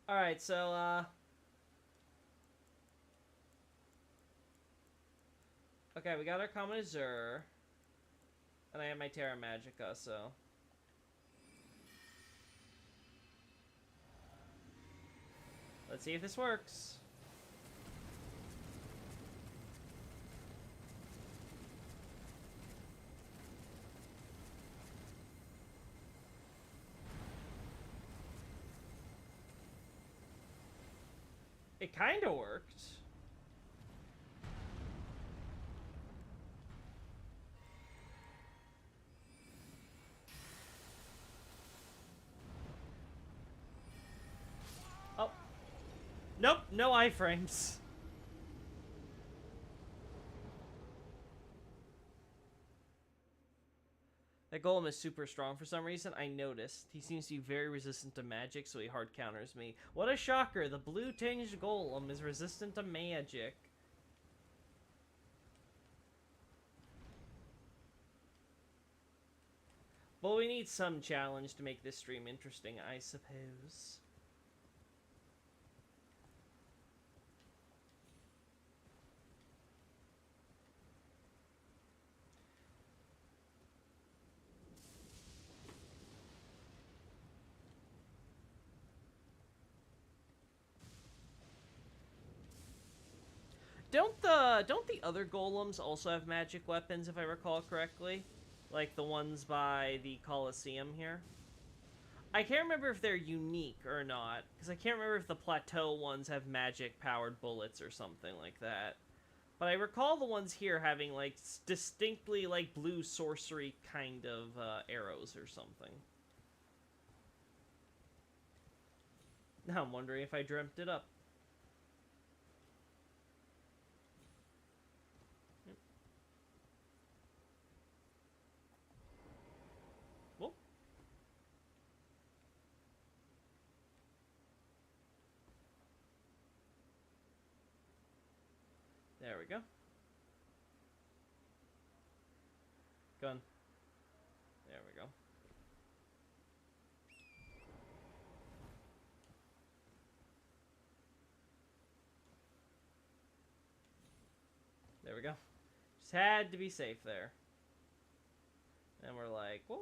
Alright, so, okay, we got our Common Azure. And I have my Terra Magica, so... Let's see if this works. It kinda worked. Oh. Nope, no iframes. That golem is super strong for some reason. I noticed. He seems to be very resistant to magic, so he hard counters me. What a shocker! The blue-tinged golem is resistant to magic. Well, we need some challenge to make this stream interesting, I suppose. Don't the other golems also have magic weapons, if I recall correctly? Like the ones by the Colosseum here? I can't remember if they're unique or not, because I can't remember if the plateau ones have magic-powered bullets or something like that. But I recall the ones here having, like, distinctly, like, blue sorcery kind of arrows or something. Now I'm wondering if I dreamt it up. Whoop. There we go. Gun. There we go. There we go. Just had to be safe there. And we're like, whoa.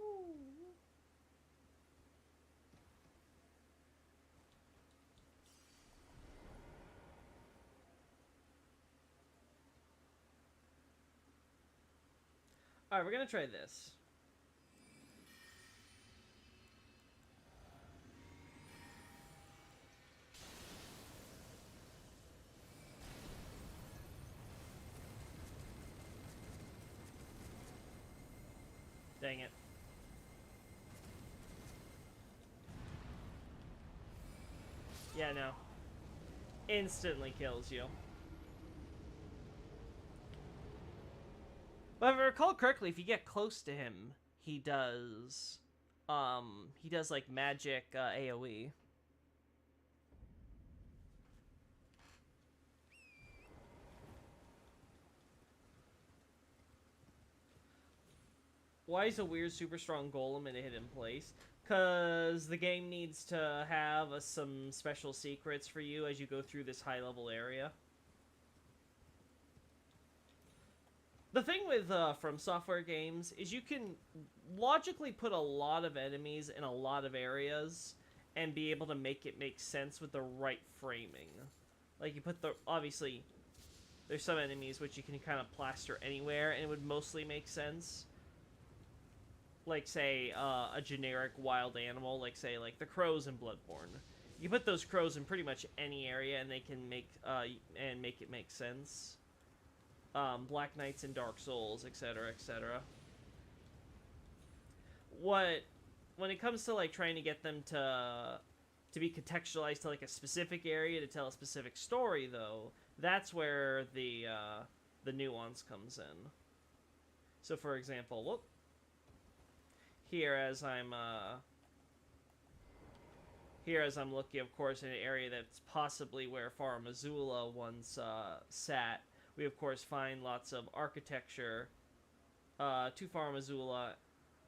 Alright, we're gonna try this. Dang it. Yeah, no. Instantly kills you. But if I recall correctly, if you get close to him, he does like magic AoE. Why is a weird super strong golem in a hidden place? Because the game needs to have some special secrets for you as you go through this high level area. The thing with FromSoftware games is you can logically put a lot of enemies in a lot of areas and be able to make it make sense with the right framing. Like, you put obviously, there's some enemies which you can kind of plaster anywhere and it would mostly make sense. Like, say, a generic wild animal, like, say, like the crows in Bloodborne. You put those crows in pretty much any area and they can make it make sense. Black Knights in Dark Souls, etc., etc. When it comes to, like, trying to get them to to be contextualized to like a specific area to tell a specific story, though, that's where the nuance comes in. So, for example, whoop, here as I'm looking, of course, in an area that's possibly where Far Missoula once sat, we of course find lots of architecture to Far Missoula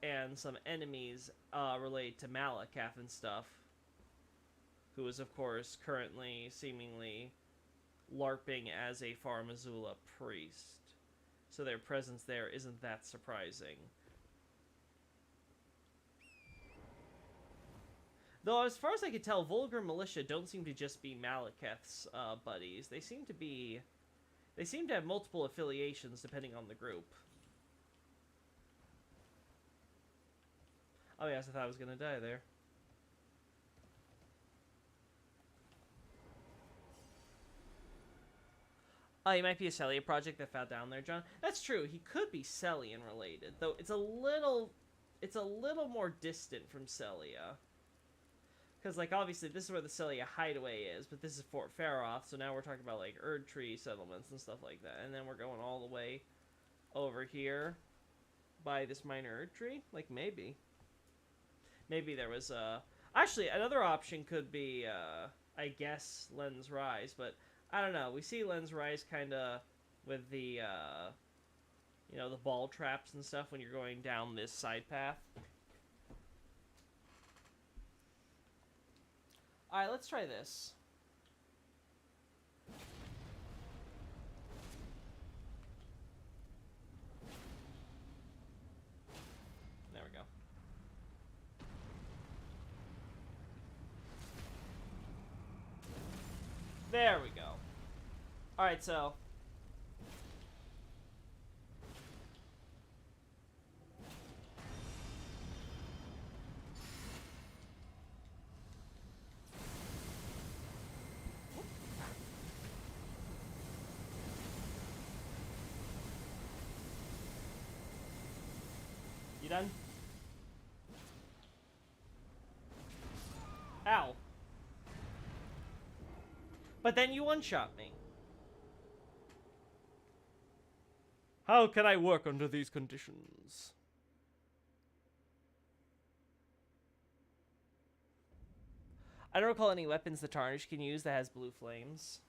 and some enemies related to Malakath and stuff, who is of course currently seemingly LARPing as a Far Missoula priest. So their presence there isn't that surprising. Though, as far as I can tell, Vulgar Militia don't seem to just be Malakath's buddies. They seem to have multiple affiliations depending on the group. Oh yes, I thought I was gonna die there. Oh, he might be a Celia project that fell down there, John. That's true. He could be Celian related, though it's a little more distant from Celia. Because, like, obviously, this is where the Celia hideaway is, but this is Fort Faroth, so now we're talking about, like, Erd Tree settlements and stuff like that. And then we're going all the way over here by this minor Erd Tree? Like, maybe. Maybe there was, actually, another option could be, I guess, Lens Rise, but I don't know. We see Lens Rise kind of with the, you know, the ball traps and stuff when you're going down this side path. Alright, let's try this. There we go. There we go. Alright, so... You done? Ow. But then you one-shot me. How can I work under these conditions? I don't recall any weapons the Tarnished can use that has blue flames.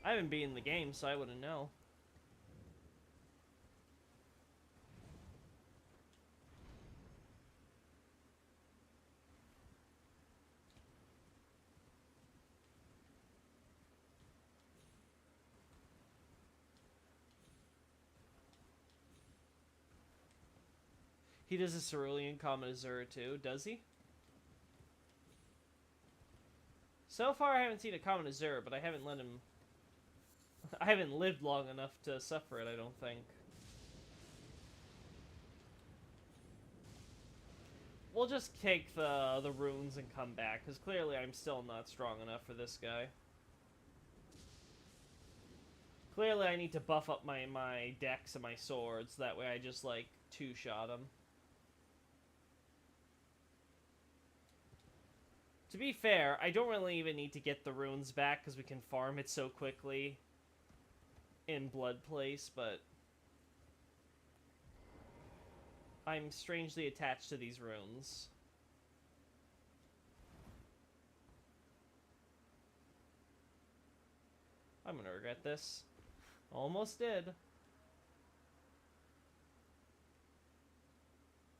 I haven't been in the game, so I wouldn't know. He does a Cerulean Common Azure too, does he? So far I haven't seen a Common Azure, but I haven't let him... I haven't lived long enough to suffer it, I don't think. We'll just take the runes and come back, because clearly I'm still not strong enough for this guy. Clearly I need to buff up my dex and my swords, that way I just, like, two-shot him. To be fair, I don't really even need to get the runes back because we can farm it so quickly in Blood Place, but I'm strangely attached to these runes. I'm gonna regret this. Almost did.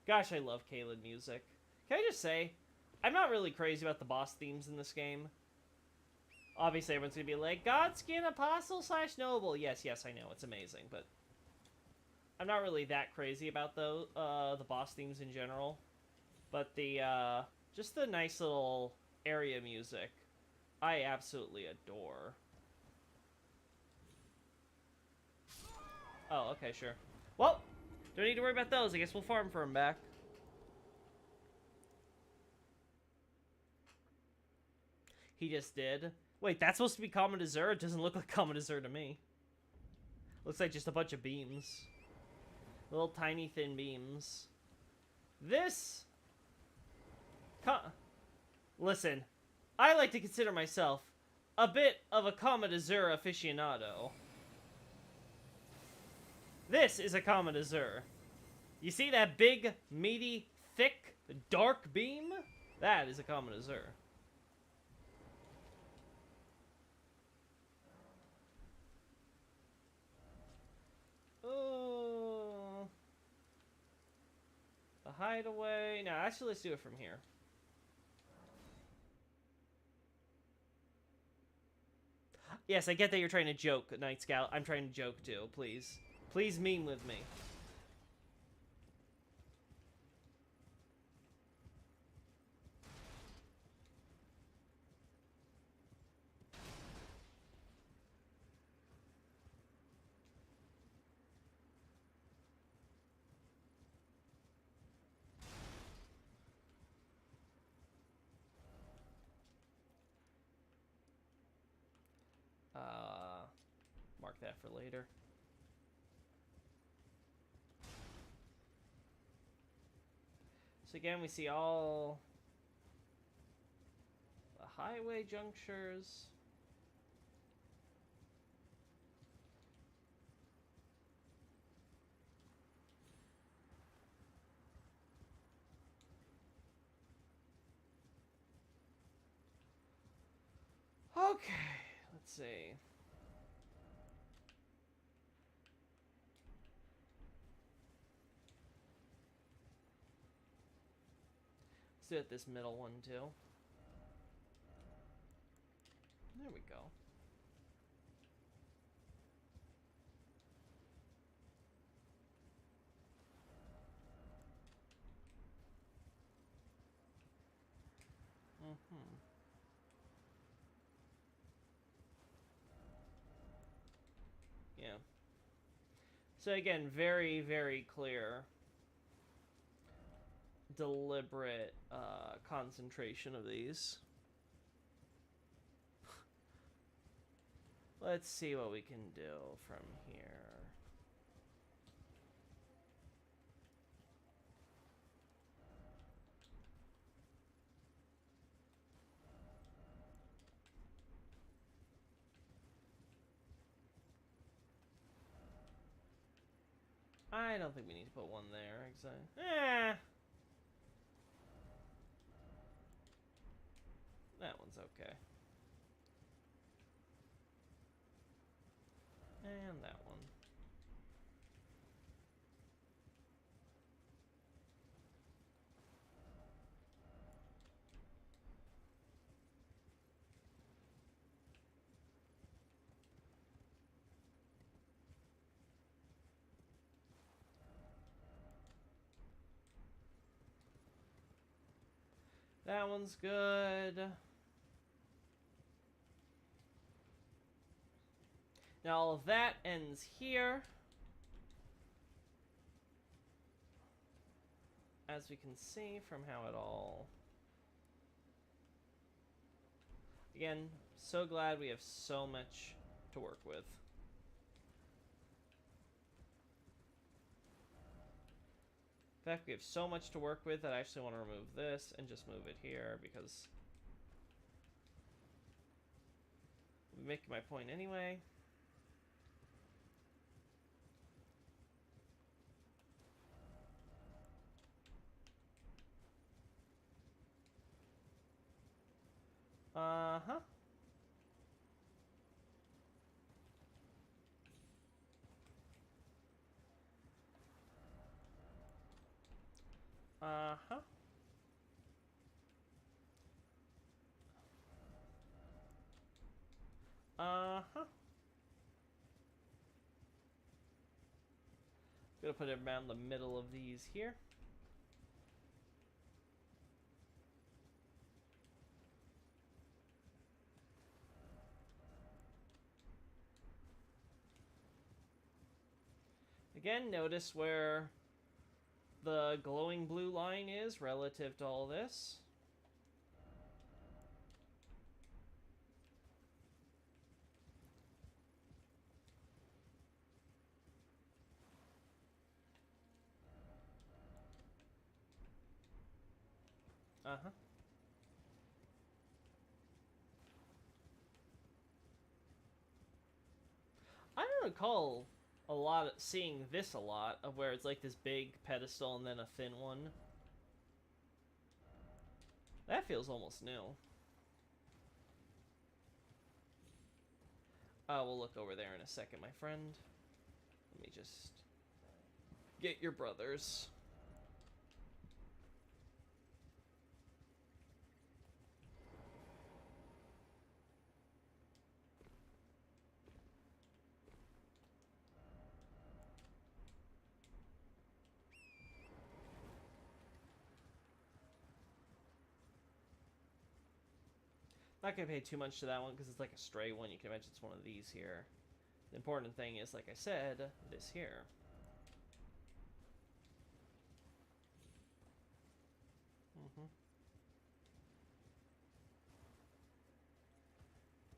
Gosh, I love Caelid music. Can I just say, I'm not really crazy about the boss themes in this game. Obviously, everyone's gonna be like, Godskin, Apostle / Noble. Yes, I know, it's amazing, but I'm not really that crazy about the boss themes in general. But the, just the nice little area music, I absolutely adore. Oh, okay, sure. Well, don't need to worry about those. I guess we'll farm for him back. He just did. Wait, that's supposed to be Common Azure? It doesn't look like Common Azure to me. Looks like just a bunch of beams. Little tiny thin beams. This... Listen, I like to consider myself a bit of a Comet Azure aficionado. This is a Comet Azure. You see that big, meaty, thick, dark beam? That is a Comet Azure. Oh. The hideaway. No, actually, let's do it from here. Yes, I get that you're trying to joke, Night Scout. I'm trying to joke too, please. Please meme with me. Mark that for later. So again, we see all the highway junctures. Okay, let's see. Let's do it this middle one too. There we go. Yeah. So again, very, very clear, deliberate concentration of these. Let's see what we can do from here. I don't think we need to put one there, exactly. That one's okay. And that one. That one's good. Now all of that ends here. As we can see from how it all... Again, so glad we have so much to work with. In fact, we have so much to work with that I actually want to remove this and just move it here because I'm making my point anyway. Uh-huh. Uh-huh. Uh-huh. Gonna put it around the middle of these here. Again, notice where the glowing blue line is relative to all this. Uh-huh. recall seeing this a lot, of where it's like this big pedestal and then a thin one. That feels almost new. We'll look over there in a second, my friend. Let me just get your brothers. Not gonna pay too much to that one because it's like a stray one. You can imagine it's one of these here. The important thing is, like I said, this here.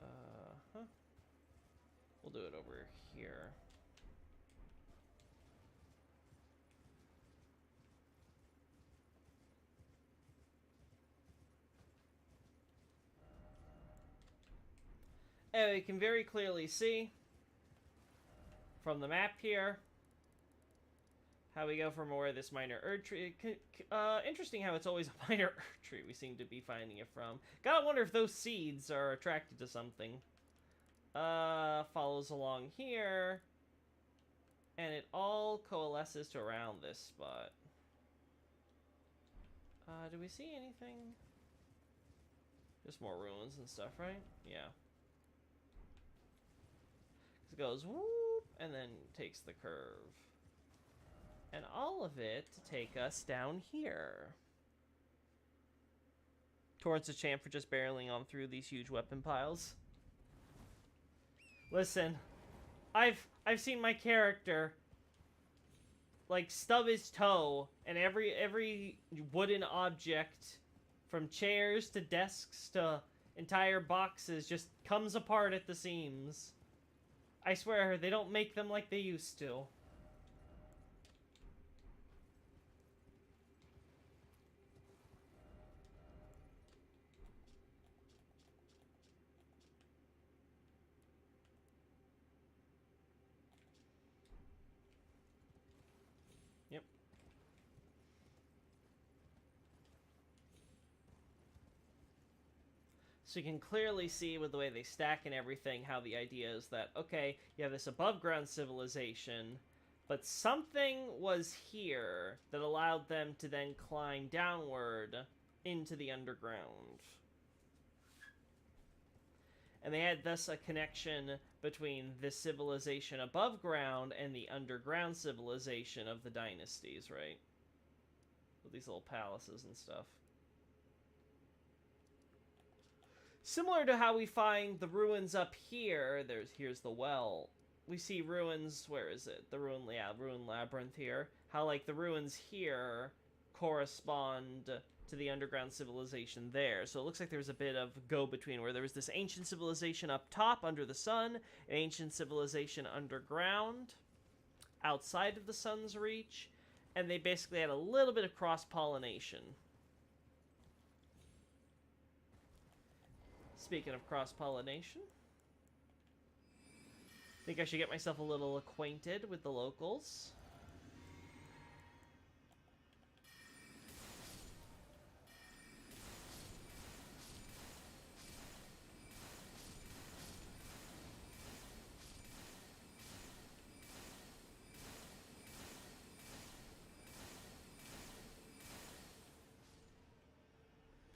Uh-huh. We'll do it over here. And we can very clearly see from the map here how we go from where this minor Erd tree. Interesting how it's always a minor Erd tree we seem to be finding it from. Gotta wonder if those seeds are attracted to something. Follows along here. And it all coalesces to around this spot. Do we see anything? Just more ruins and stuff, right? Yeah. It goes whoop, and then takes the curve. And all of it to take us down here. Towards the champ for just barreling on through these huge weapon piles. Listen, I've seen my character like stub his toe, and every wooden object, from chairs to desks to entire boxes, just comes apart at the seams. I swear, they don't make them like they used to. Yep. So you can clearly see with the way they stack and everything how the idea is that, okay, you have this above ground civilization, but something was here that allowed them to then climb downward into the underground. And they had thus a connection between this civilization above ground and the underground civilization of the dynasties, right? With these little palaces and stuff. Similar to how we find the ruins up here, here's the well. We see ruins, where is it? The ruin labyrinth here. How, like, the ruins here correspond to the underground civilization there. So it looks like there's a bit of go-between, where there was this ancient civilization up top, under the sun, an ancient civilization underground, outside of the sun's reach, and they basically had a little bit of cross-pollination. Speaking of cross-pollination, I think I should get myself a little acquainted with the locals.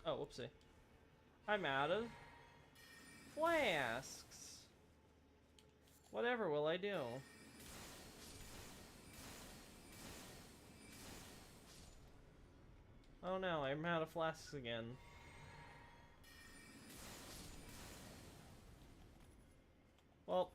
Oh, whoopsie. I'm out of flasks. Whatever will I do? Oh no, I'm out of flasks again. Well.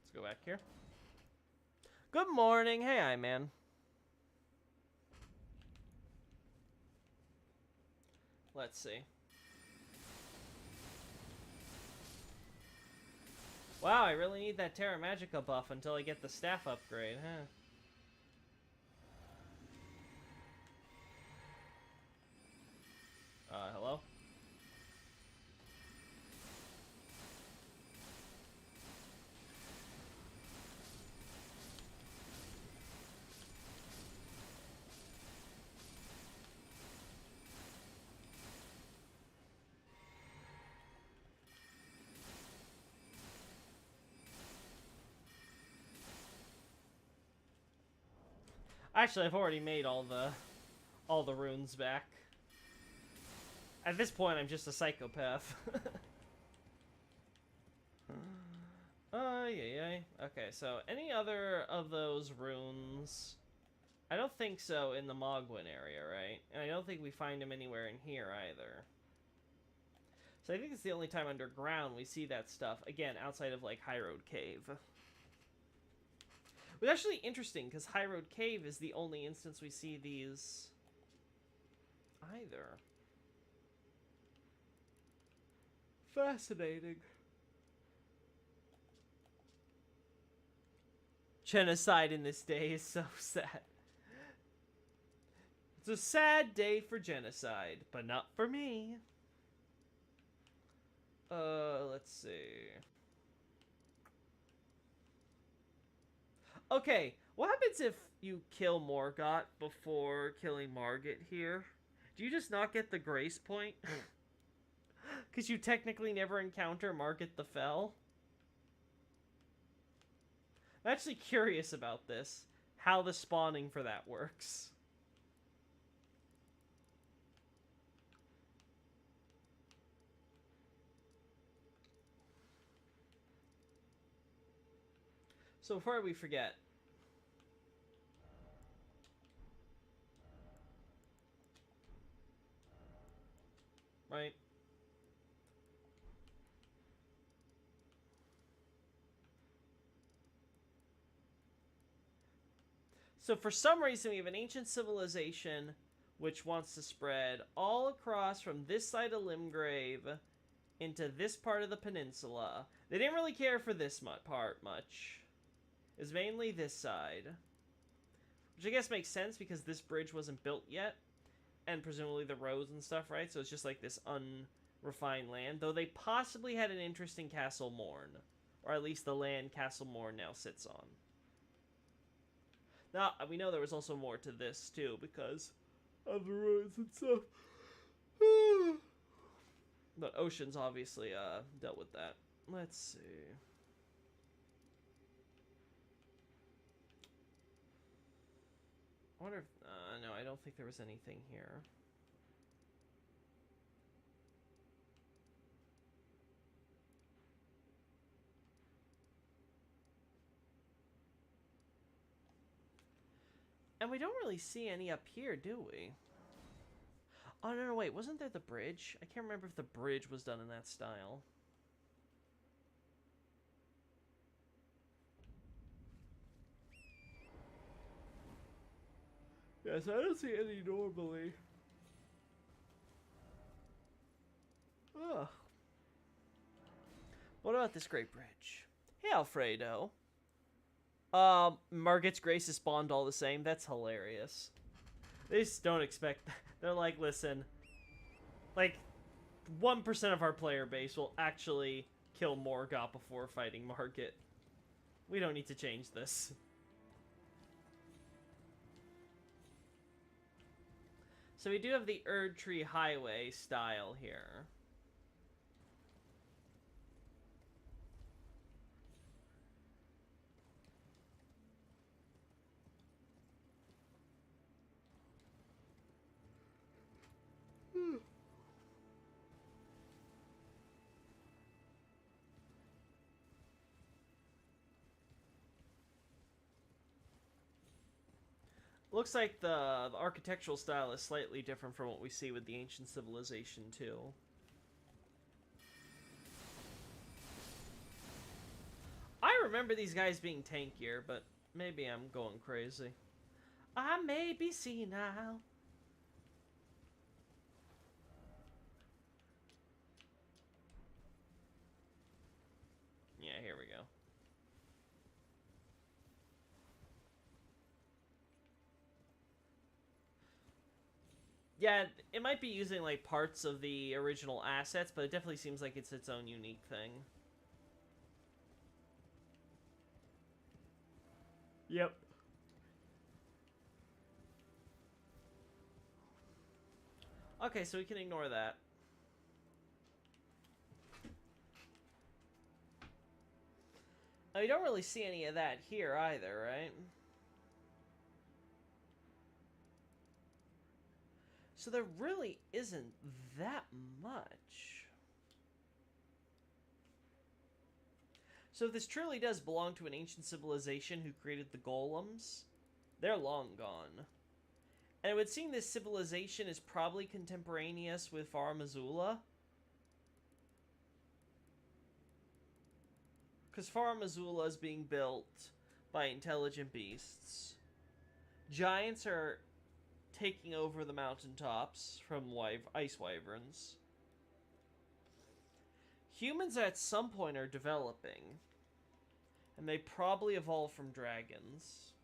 Let's go back here. Good morning. Hey, I man. Let's see. Wow, I really need that Terra Magica buff until I get the staff upgrade, huh? Hello? Actually, I've already made all the runes back. At this point, I'm just a psychopath. Yeah. Okay, so any other of those runes? I don't think so in the Mogwin area, right? And I don't think we find them anywhere in here either. So I think it's the only time underground we see that stuff. Again, outside of, like, High Road Cave. Which is actually interesting, because High Road Cave is the only instance we see these either. Fascinating. Genocide in this day is so sad. It's a sad day for genocide, but not for me. Let's see. Okay, what happens if you kill Morgott before killing Margit here? Do you just not get the grace point? Because you technically never encounter Margit the Fell? I'm actually curious about this. How the spawning for that works. So before we forget. Right? So for some reason we have an ancient civilization which wants to spread all across from this side of Limgrave into this part of the peninsula. They didn't really care for this part much. It's mainly this side. Which I guess makes sense because this bridge wasn't built yet. And presumably the roads and stuff, right? So it's just like this unrefined land. Though they possibly had an interest in Castle Morn. Or at least the land Castle Morn now sits on. Now, we know there was also more to this, too, because of the roads and stuff. But Ocean's obviously dealt with that. Let's see. I wonder if... no, I don't think there was anything here. And we don't really see any up here, do we? Oh, no, wait. Wasn't there the bridge? I can't remember if the bridge was done in that style. Yes, I don't see any normally. Ugh. What about this great bridge? Hey, Alfredo. Margit's Grace is spawned all the same. That's hilarious. They just don't expect that. They're like, listen, like, 1% of our player base will actually kill Morgott before fighting Margit. We don't need to change this. So we do have the Erdtree Highway style here. Looks like the architectural style is slightly different from what we see with the ancient civilization too. I remember these guys being tankier, but maybe I'm going crazy. I may be senile. Yeah, here we go. Yeah, it might be using like parts of the original assets, but it definitely seems like it's its own unique thing. Yep. Okay, so we can ignore that. Oh, you don't really see any of that here either, right? So there really isn't that much. So if this truly does belong to an ancient civilization who created the golems, they're long gone. And it would seem this civilization is probably contemporaneous with Far Missoula. Because Far Missoula is being built by intelligent beasts. Giants are taking over the mountaintops from ice wyverns. Humans at some point are developing. And they probably evolved from dragons.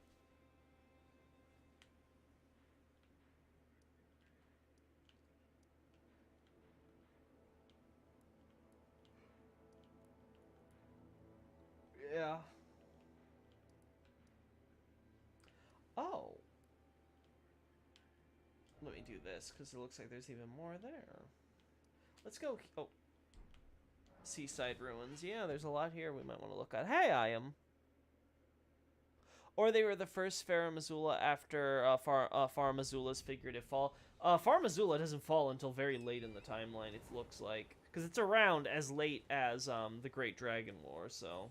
Yeah. Oh. Let me do this, because it looks like there's even more there. Let's go... Oh. Seaside ruins. Yeah, there's a lot here we might want to look at. Hey, I am. Or they were the first Far Missoula after Far Missoula's figurative fall. Far Missoula doesn't fall until very late in the timeline, it looks like. Because it's around as late as the Great Dragon War, so...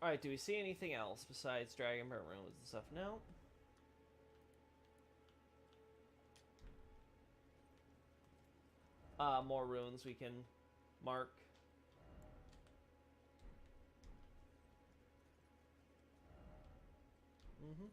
Alright, do we see anything else besides Dragonburn ruins and stuff? No. More ruins we can mark. Mm-hmm.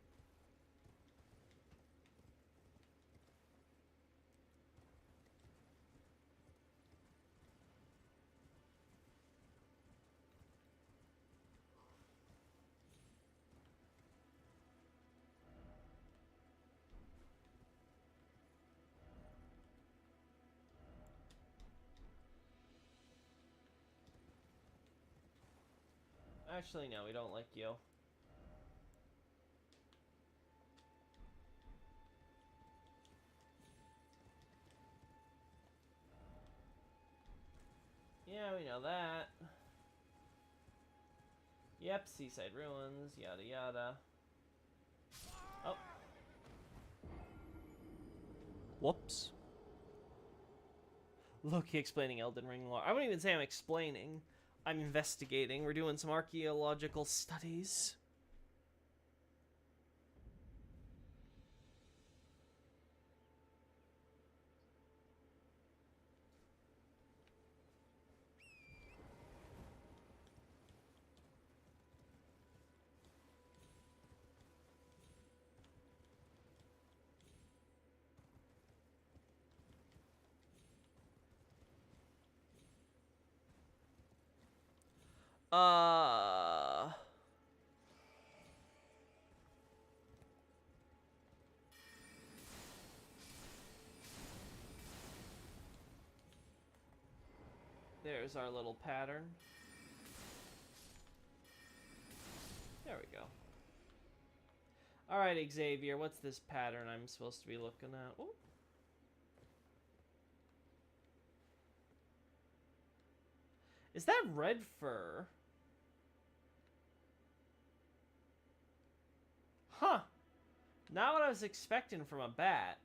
Actually, no, we don't like you. Yeah, we know that. Yep, seaside ruins, yada yada. Oh. Whoops. Loki explaining Elden Ring lore. I wouldn't even say I'm explaining. I'm investigating. We're doing some archaeological studies. There's our little pattern. There we go. Alright, Xavier, what's this pattern I'm supposed to be looking at? Ooh. Is that red fur? Huh. Not what I was expecting from a bat.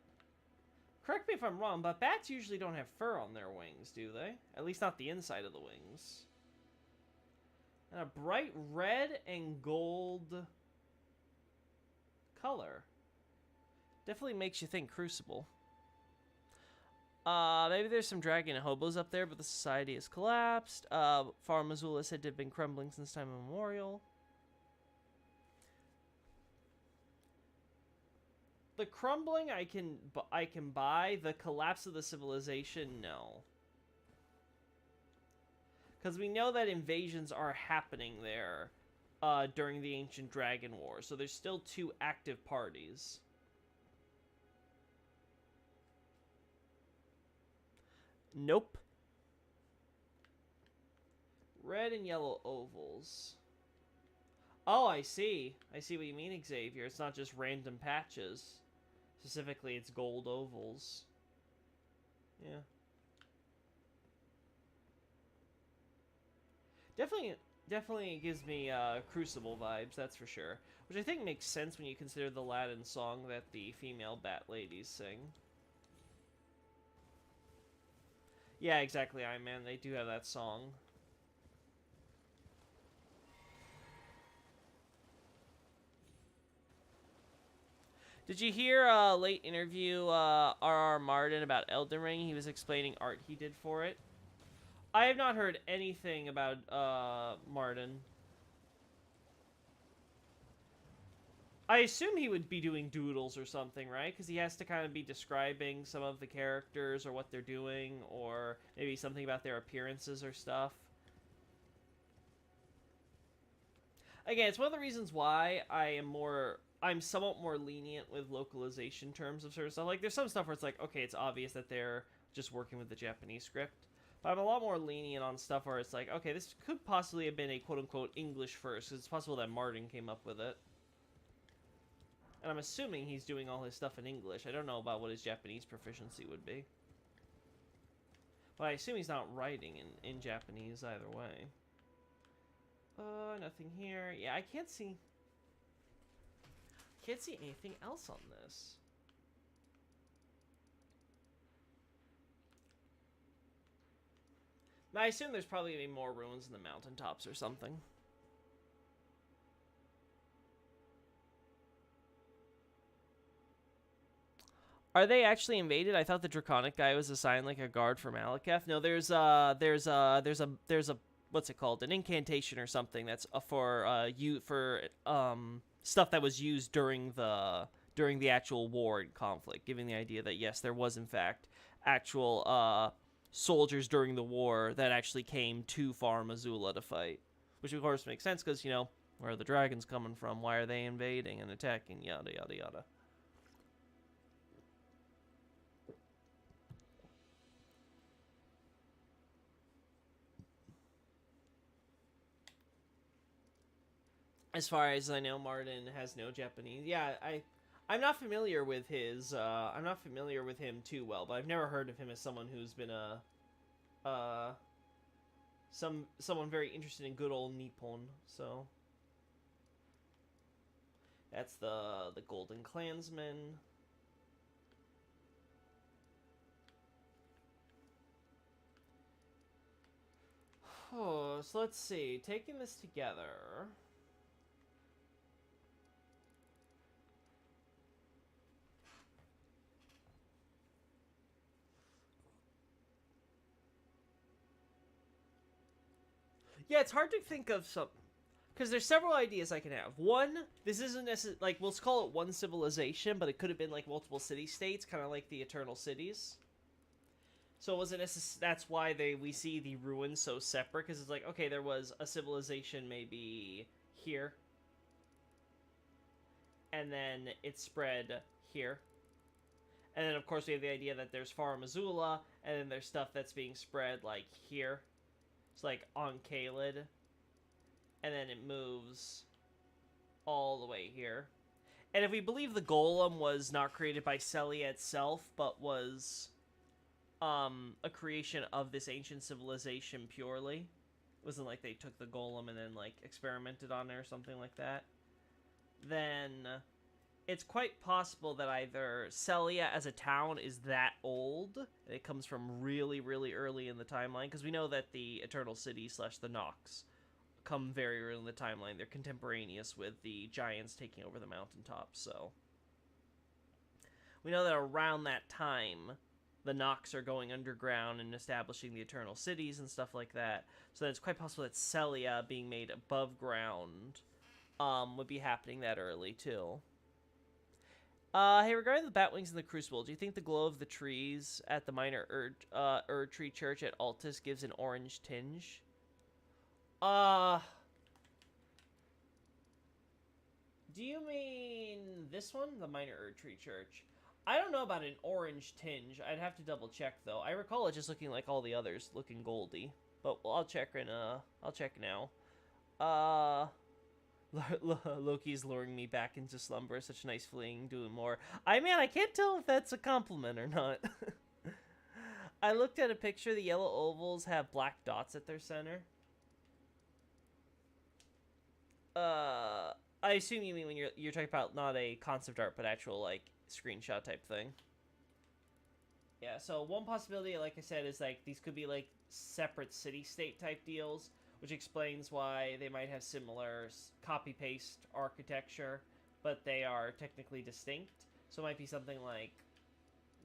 Correct me if I'm wrong, but bats usually don't have fur on their wings, do they? At least not the inside of the wings. And a bright red and gold color. Definitely makes you think Crucible. Maybe there's some dragon hobos up there, but the society has collapsed. Far Missoula said to have been crumbling since time immemorial. The crumbling I can buy. The collapse of the civilization, no. Because we know that invasions are happening there during the Ancient Dragon War. So there's still 2 active parties. Nope. Red and yellow ovals. Oh, I see. I see what you mean, Xavier. It's not just random patches. Specifically, it's gold ovals. Yeah. Definitely gives me Crucible vibes, that's for sure. Which I think makes sense when you consider the Latin song that the female bat ladies sing. Yeah, exactly, Iron Man. They do have that song. Did you hear a late interview R.R. Martin about Elden Ring? He was explaining art he did for it. I have not heard anything about Martin. I assume he would be doing doodles or something, right? Because he has to kind of be describing some of the characters or what they're doing, or maybe something about their appearances or stuff. Again, it's one of the reasons why I'm somewhat more lenient with localization terms of certain stuff. Like, there's some stuff where it's like, okay, it's obvious that they're just working with the Japanese script. But I'm a lot more lenient on stuff where it's like, okay, this could possibly have been a quote-unquote English first, because it's possible that Martin came up with it. And I'm assuming he's doing all his stuff in English. I don't know about what his Japanese proficiency would be. But I assume he's not writing in Japanese either way. Nothing here. Yeah, I can't see anything else on this. Now, I assume there's probably going to be more ruins in the mountaintops or something. Are they actually invaded? I thought the Draconic guy was assigned like a guard from Malekith. No, there's a what's it called? An incantation or something that's for stuff that was used during the actual war and conflict, giving the idea that yes, there was in fact actual soldiers during the war that actually came to Far Missoula to fight, which of course makes sense because, you know, where are the dragons coming from? Why are they invading and attacking? Yada yada yada. As far as I know, Martin has no Japanese. Yeah, I'm not familiar with his. I'm not familiar with him too well, but I've never heard of him as someone who's been someone very interested in good old Nippon. So that's the Golden Klansman. Oh, so let's see. Taking this together. Yeah, it's hard to think of some, because there's several ideas I can have. One, this isn't necessarily, like, we'll call it one civilization, but it could have been, like, multiple city-states, kind of like the Eternal Cities. So it wasn't necessarily, that's why we see the ruins so separate, because it's like, okay, there was a civilization maybe here, and then it spread here. And then, of course, we have the idea that there's Far Missoula, and then there's stuff that's being spread, like, here. It's like on Caelid, and then it moves all the way here. And if we believe the golem was not created by Celia itself, but was a creation of this ancient civilization purely, it wasn't like they took the golem and then like experimented on it or something like that, then it's quite possible that either Celia as a town is that old, and it comes from really, really early in the timeline, because we know that the Eternal City / the Nox come very early in the timeline. They're contemporaneous with the giants taking over the mountaintops, so we know that around that time, the Nox are going underground and establishing the Eternal Cities and stuff like that, so it's quite possible that Celia being made above ground would be happening that early, too. Hey, regarding the bat wings in the Crucible, do you think the glow of the trees at the minor Erd Tree Church at Altus gives an orange tinge? Do you mean this one? The minor Erd Tree Church? I don't know about an orange tinge. I'd have to double check, though. I recall it just looking like all the others, looking goldy. But I'll check I'll check now. Loki's luring me back into slumber. Such nice fleeing, doing more. I can't tell if that's a compliment or not. I looked at a picture. The yellow ovals have black dots at their center. I assume you mean when you're talking about not a concept art, but actual like screenshot type thing. Yeah. So one possibility, like I said, is like these could be like separate city-state type deals, which explains why they might have similar copy-paste architecture, but they are technically distinct. So it might be something like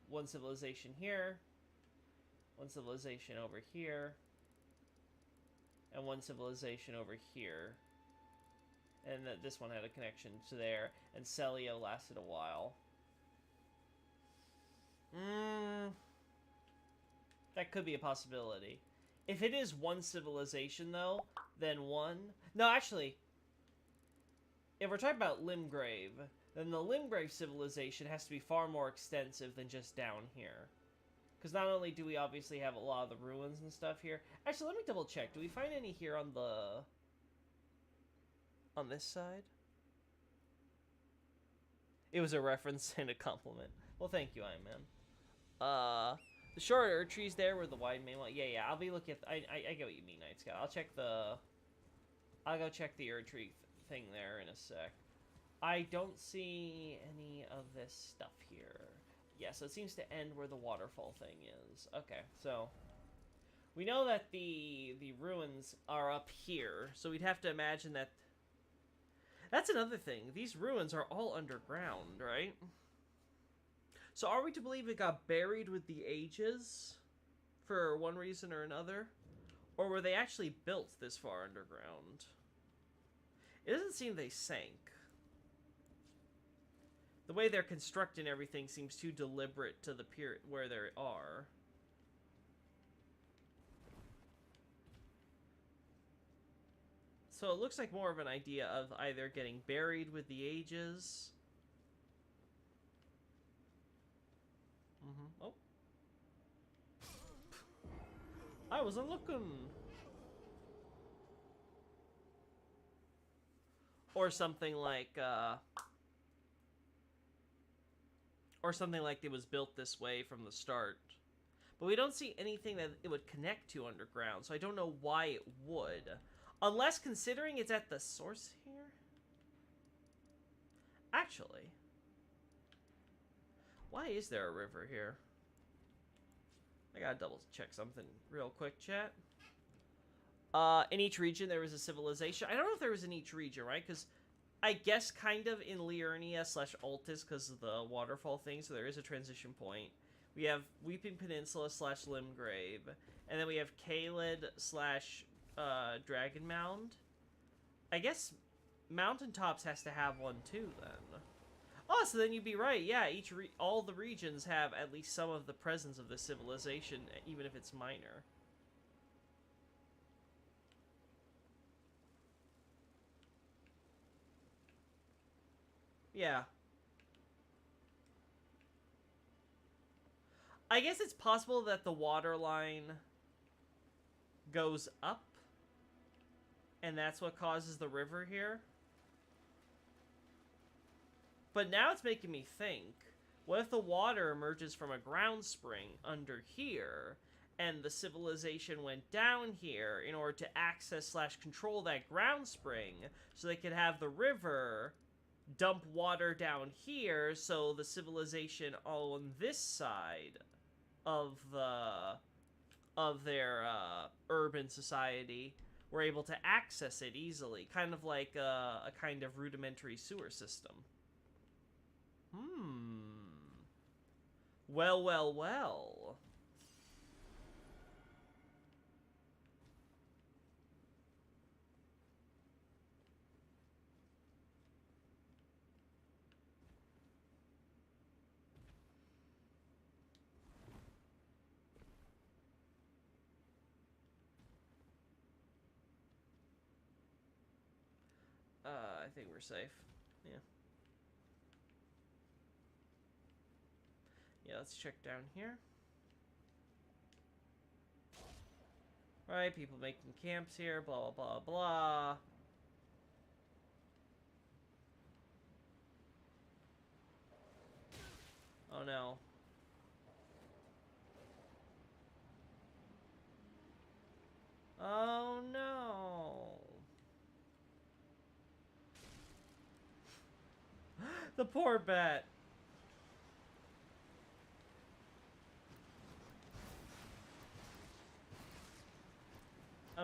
one civilization here, one civilization over here, and one civilization over here. And that this one had a connection to there, and Celio lasted a while. That could be a possibility. If it is one civilization, though, then one... No, actually, if we're talking about Limgrave, then the Limgrave civilization has to be far more extensive than just down here. Because not only do we obviously have a lot of the ruins and stuff here... Actually, let me double check. Do we find any here on the... on this side? It was a reference and a compliment. Well, thank you, Iron Man. The short Erd trees there were the wide main one. Yeah, I'll be looking at... I get what you mean, Night Scout. I'll go check the Erd tree thing there in a sec. I don't see any of this stuff here. Yeah, so it seems to end where the waterfall thing is. Okay, so... we know that the ruins are up here, so we'd have to imagine that... That's another thing. These ruins are all underground, right? So are we to believe it got buried with the ages for one reason or another? Or were they actually built this far underground? It doesn't seem they sank. The way they're constructing everything seems too deliberate to the period where they are. So it looks like more of an idea of either getting buried with the ages... Oh. I wasn't looking. Or something like it was built this way from the start. But we don't see anything that it would connect to underground, so I don't know why it would. Unless considering it's at the source here? Actually... why is there a river here? I gotta double check something real quick, chat. In each region there was a civilization. I don't know if there was in each region, right? Because I guess kind of in Liurnia / Altus because of the waterfall thing, so there is a transition point. We have Weeping Peninsula / Limgrave. And then we have Caelid / Dragon Mound. I guess Mountaintops has to have one too, then. Oh, so then you'd be right. Yeah, all the regions have at least some of the presence of the civilization, even if it's minor. Yeah. I guess it's possible that the water line goes up, and that's what causes the river here. But now it's making me think, what if the water emerges from a ground spring under here, and the civilization went down here in order to access / control that ground spring, so they could have the river dump water down here, so the civilization on this side of their urban society were able to access it easily, kind of like a kind of rudimentary sewer system. Well. I think we're safe. Yeah. Yeah, let's check down here. Right, people making camps here, blah, blah, blah, blah. Oh, no. Oh, no. The poor bat.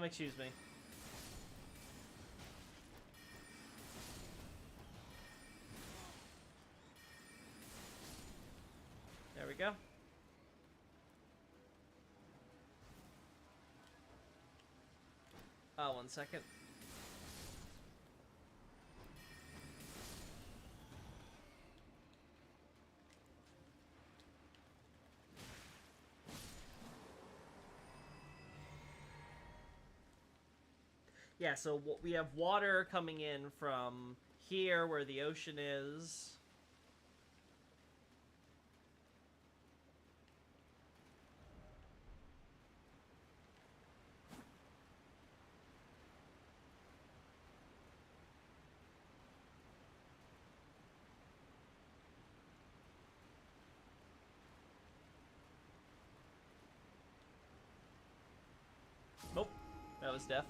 Excuse me. There we go. Oh, 1 second. Yeah, so we have water coming in from here where the ocean is. Nope, that was death.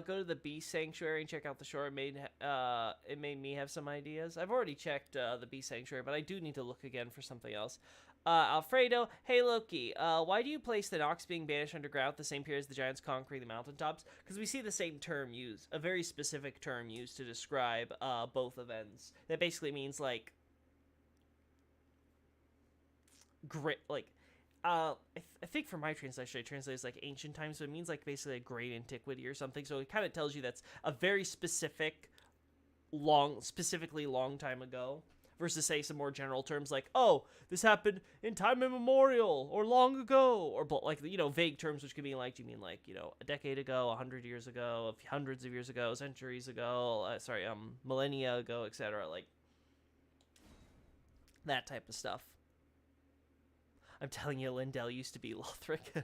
Go to the Beast Sanctuary and check out the shore. It made me have some ideas. I've already checked the Beast Sanctuary, but I do need to look again for something else. Alfredo, hey Loki, why do you place the Nox being banished underground at the same period as the giants conquering the mountaintops? Because we see the same term used, a very specific term used to describe both events. That basically means like great, like I think for my translation, I translate as like ancient times, so it means like basically a great antiquity or something. So it kind of tells you that's a very specifically long time ago. Versus say some more general terms like, oh, this happened in time immemorial or long ago, or like vague terms which could be like, do you mean like a decade ago, 100 years ago, hundreds of years ago, centuries ago, millennia ago, etc. Like that type of stuff. I'm telling you, Lindell used to be Lothric.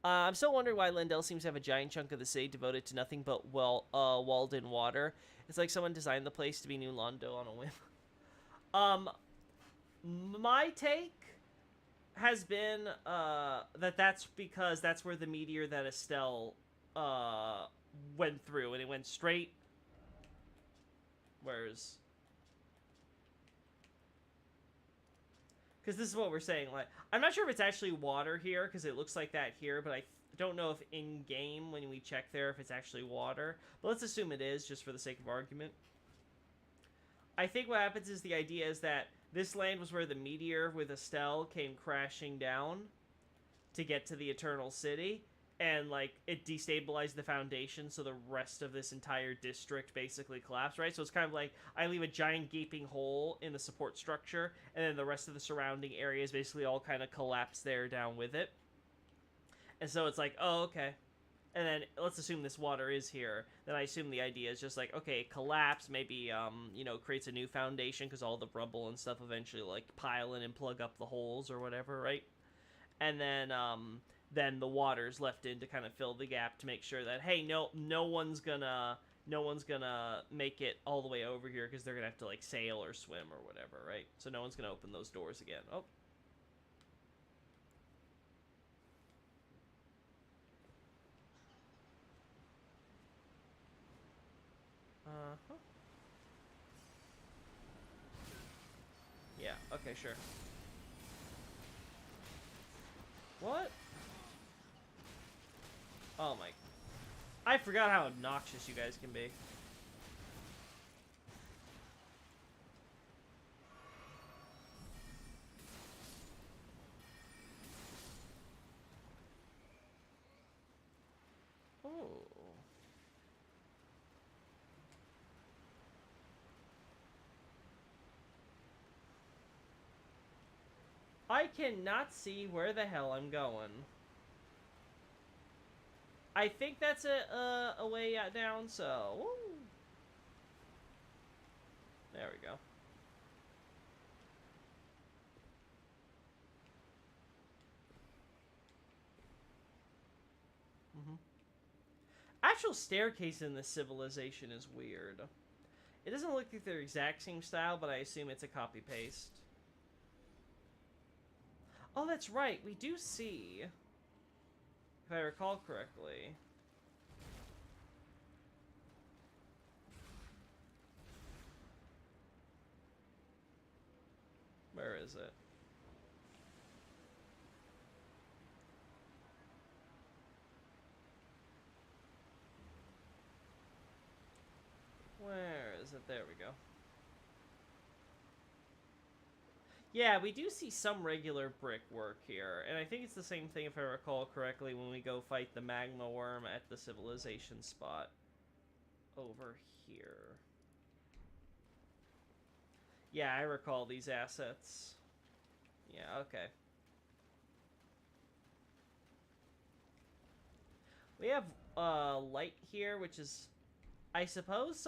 I'm still wondering why Lindell seems to have a giant chunk of the city devoted to nothing but walled-in water. It's like someone designed the place to be New Londo on a whim. My take has been that's because that's where the meteor that Estelle went through, and it went straight. Where's... Because this is what we're saying. Like, I'm not sure if it's actually water here, because it looks like that here, but I don't know if in-game, when we check there, if it's actually water. But let's assume it is, just for the sake of argument. I think what happens is the idea is that this land was where the meteor with Estelle came crashing down to get to the Eternal City, and like it destabilized the foundation, so the rest of this entire district basically collapsed, right? So it's kind of like I leave a giant gaping hole in the support structure, and then the rest of the surrounding areas basically all kind of collapse there down with it. And so it's like, oh, okay. And then let's assume this water is here. Then I assume the idea is just like, okay, collapse, maybe, creates a new foundation because all the rubble and stuff eventually, like, pile in and plug up the holes or whatever, right? And then the water's left in to kind of fill the gap to make sure that, hey, no one's gonna make it all the way over here because they're gonna have to, like, sail or swim or whatever, right? So no one's gonna open those doors again. Oh. Uh-huh. Yeah, okay, sure. What? Oh my... I forgot how obnoxious you guys can be. Oh. I cannot see where the hell I'm going. I think that's a way down, so... Woo. There we go. Actual staircase in this civilization is weird. It doesn't look like their exact same style, but I assume it's a copy-paste. Oh, that's right. We do see, if I recall correctly. Where is it? Where is it? There we go. Yeah, we do see some regular brickwork here, and I think it's the same thing, if I recall correctly, when we go fight the magma worm at the civilization spot over here. Yeah, I recall these assets. Yeah, okay. We have light here, which is, I suppose,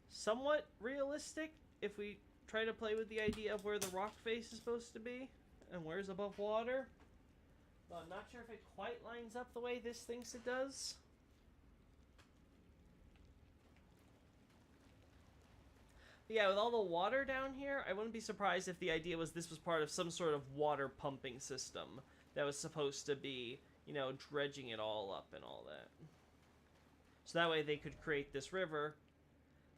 somewhat realistic if we try to play with the idea of where the rock face is supposed to be and where's above water. But I'm not sure if it quite lines up the way this thinks it does. But yeah, with all the water down here, I wouldn't be surprised if the idea was this was part of some sort of water pumping system that was supposed to be, you know, dredging it all up and all that. So that way they could create this river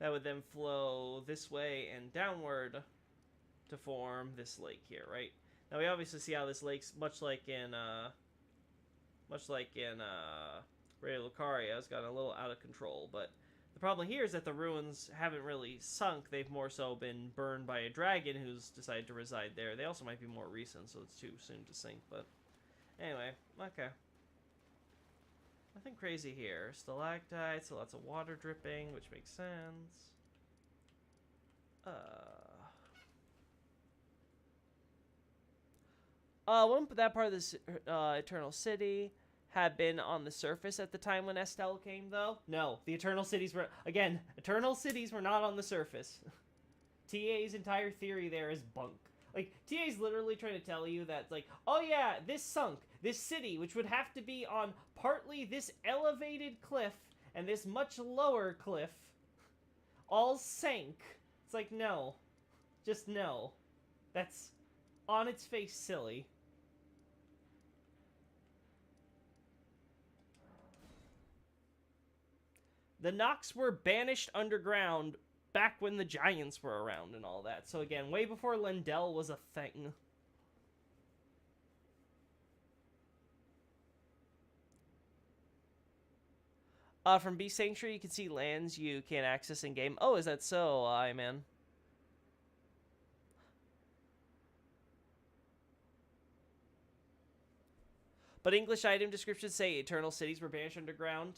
that would then flow this way and downward to form this lake here, right? Now we obviously see how this lake's much like in Radio Lucaria has gotten a little out of control, but the problem here is that the ruins haven't really sunk. They've more so been burned by a dragon who's decided to reside there. They also might be more recent, so it's too soon to sink, but anyway, okay. Nothing crazy here. Stalactites, lots of water dripping, which makes sense. Wouldn't that part of this Eternal City had been on the surface at the time when Estelle came, though? No, the Eternal Cities were, again, Eternal Cities were not on the surface. TA's entire theory there is bunk. Like, TA's literally trying to tell you that, like, oh yeah, this sunk. This city, which would have to be on partly this elevated cliff and this much lower cliff, all sank. It's like, no. Just no. That's on its face silly. The Nox were banished underground back when the Giants were around and all that. So again, way before Lendel was a thing. From Beast Sanctuary, you can see lands you can't access in-game. Oh, is that so, man? But English item descriptions say Eternal Cities were banished underground.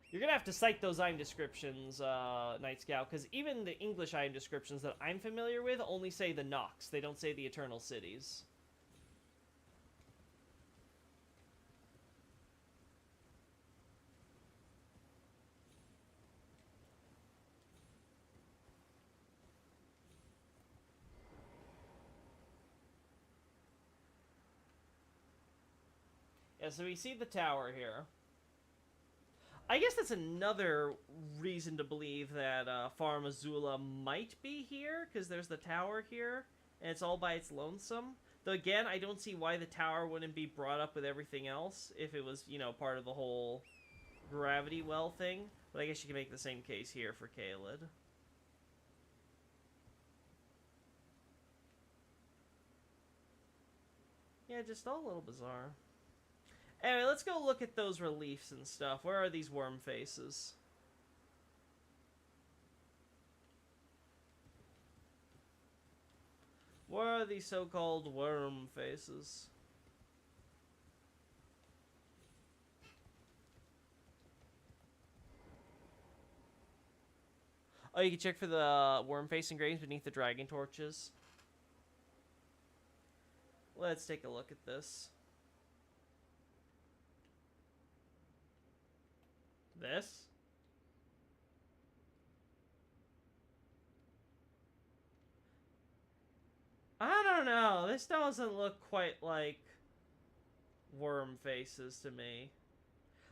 You're going to have to cite those item descriptions, Night Scout, because even the English item descriptions that I'm familiar with only say the Nox. They don't say the Eternal Cities. Yeah, so we see the tower here. I guess that's another reason to believe that Farm Azula might be here, because there's the tower here, and it's all by its lonesome. Though again, I don't see why the tower wouldn't be brought up with everything else if it was, you know, part of the whole gravity well thing. But I guess you can make the same case here for Caelid. Yeah, just all a little bizarre. Anyway, let's go look at those reliefs and stuff. Where are these worm faces? Where are these so-called worm faces? Oh, you can check for the worm face engravings beneath the dragon torches. Let's take a look at this. This? I don't know. This doesn't look quite like worm faces to me.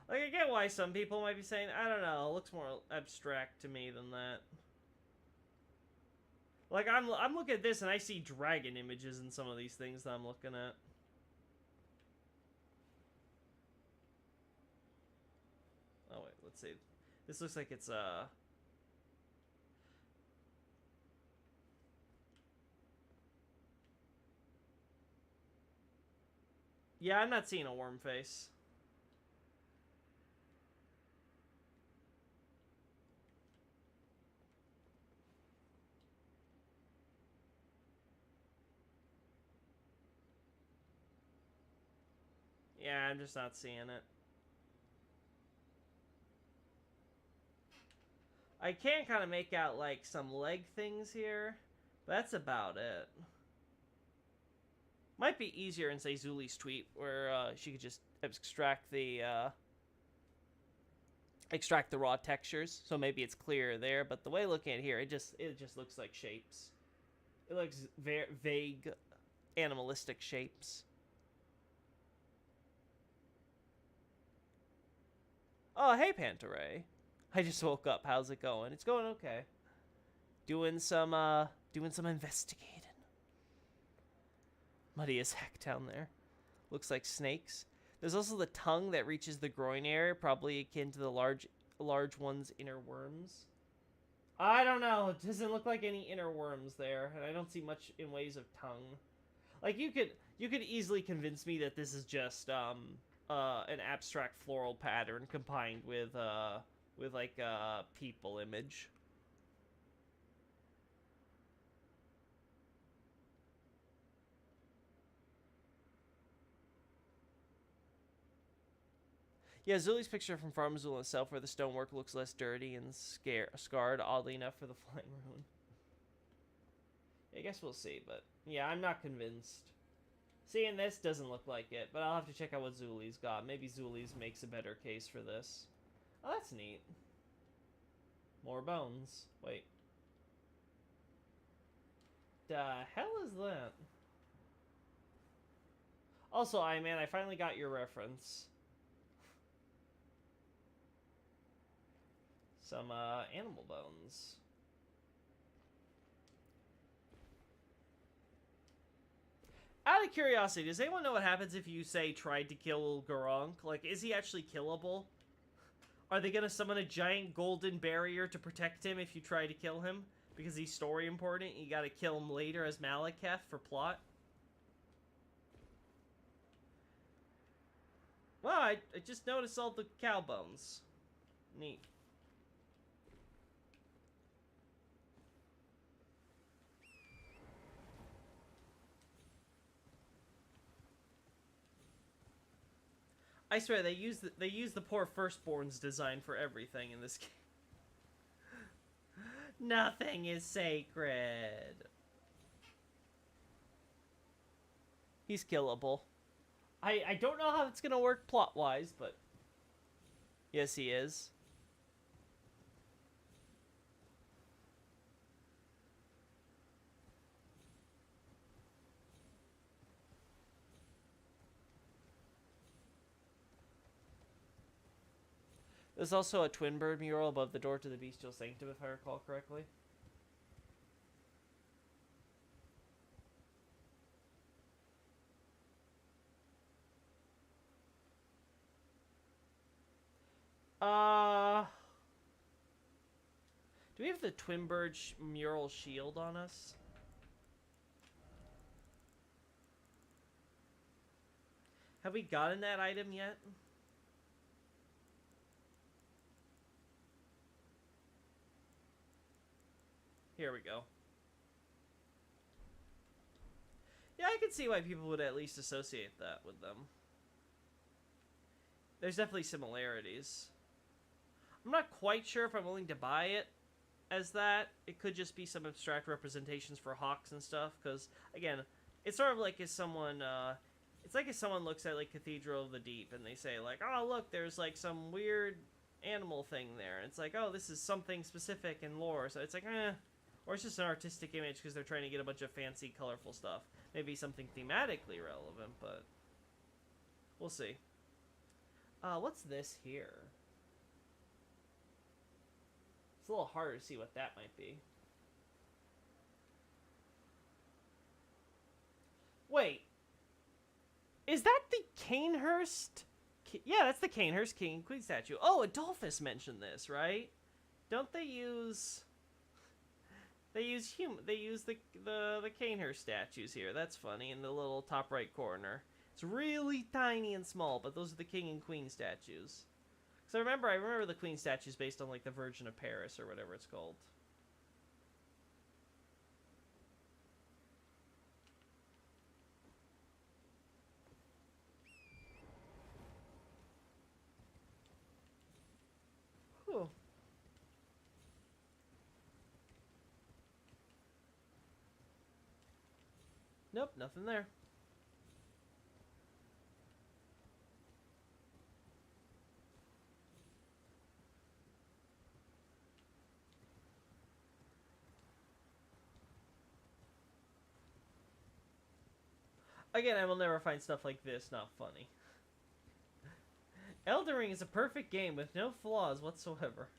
Like, I get why some people might be saying, I don't know, it looks more abstract to me than that. Like, I'm looking at this and I see dragon images in some of these things that I'm looking at. Oh, wait, let's see. This looks like it's, yeah, I'm not seeing a worm face. Yeah, I'm just not seeing it. I can kind of make out, like, some leg things here. But that's about it. Might be easier in, say, Zuli's tweet, where she could just extract the raw textures, so maybe it's clearer there. But the way looking at it here, it just looks like shapes. It looks very vague, animalistic shapes. Oh, hey, Pantaray. I just woke up. How's it going? It's going okay. Doing some investigating. Muddy as heck down there. Looks like snakes. There's also the tongue that reaches the groin area, probably akin to the large one's inner worms. I don't know. It doesn't look like any inner worms there, and I don't see much in ways of tongue. Like, you could easily convince me that this is just an abstract floral pattern combined with like a people image. Yeah, Zuli's picture from FromSoftware itself, where the stonework looks less dirty and scarred, oddly enough, for the flying rune. I guess we'll see, but yeah, I'm not convinced. Seeing this doesn't look like it, but I'll have to check out what Zuli's got. Maybe Zuli's makes a better case for this. Oh, that's neat. More bones. Wait. The hell is that? Also, I finally got your reference. Some animal bones. Out of curiosity, does anyone know what happens if you, say, tried to kill Garunk? Like, is he actually killable? Are they gonna summon a giant golden barrier to protect him if you try to kill him? Because he's story important, you gotta kill him later as Malekith for plot? Well, I just noticed all the cow bones. Neat. I swear they use the poor firstborn's design for everything in this game. Nothing is sacred. He's killable. I don't know how it's gonna work plot wise, but yes, he is. There's also a twin bird mural above the door to the bestial sanctum, if I recall correctly. Do we have the twin bird mural shield on us? Have we gotten that item yet? Here we go. Yeah, I can see why people would at least associate that with them. There's definitely similarities. I'm not quite sure if I'm willing to buy it as that. It could just be some abstract representations for hawks and stuff, because, again, It's sort of like if someone, it's like if someone looks at like Cathedral of the Deep and they say like, oh look, there's like some weird animal thing there. And it's like, oh, this is something specific in lore. So it's like, eh. Or it's just an artistic image because they're trying to get a bunch of fancy, colorful stuff. Maybe something thematically relevant, but we'll see. What's this here? It's a little harder to see what that might be. Wait. Is that the Canehurst? Yeah, that's the Canehurst King and Queen statue. Oh, Adolphus mentioned this, right? Don't they use... They use the Canehurst statues here. That's funny, in the little top right corner. It's really tiny and small, but those are the King and Queen statues. Because I remember the Queen statues based on like the Virgin of Paris or whatever it's called. Whew. Nope, nothing there. Again, I will never find stuff like this not funny. Elden Ring is a perfect game with no flaws whatsoever.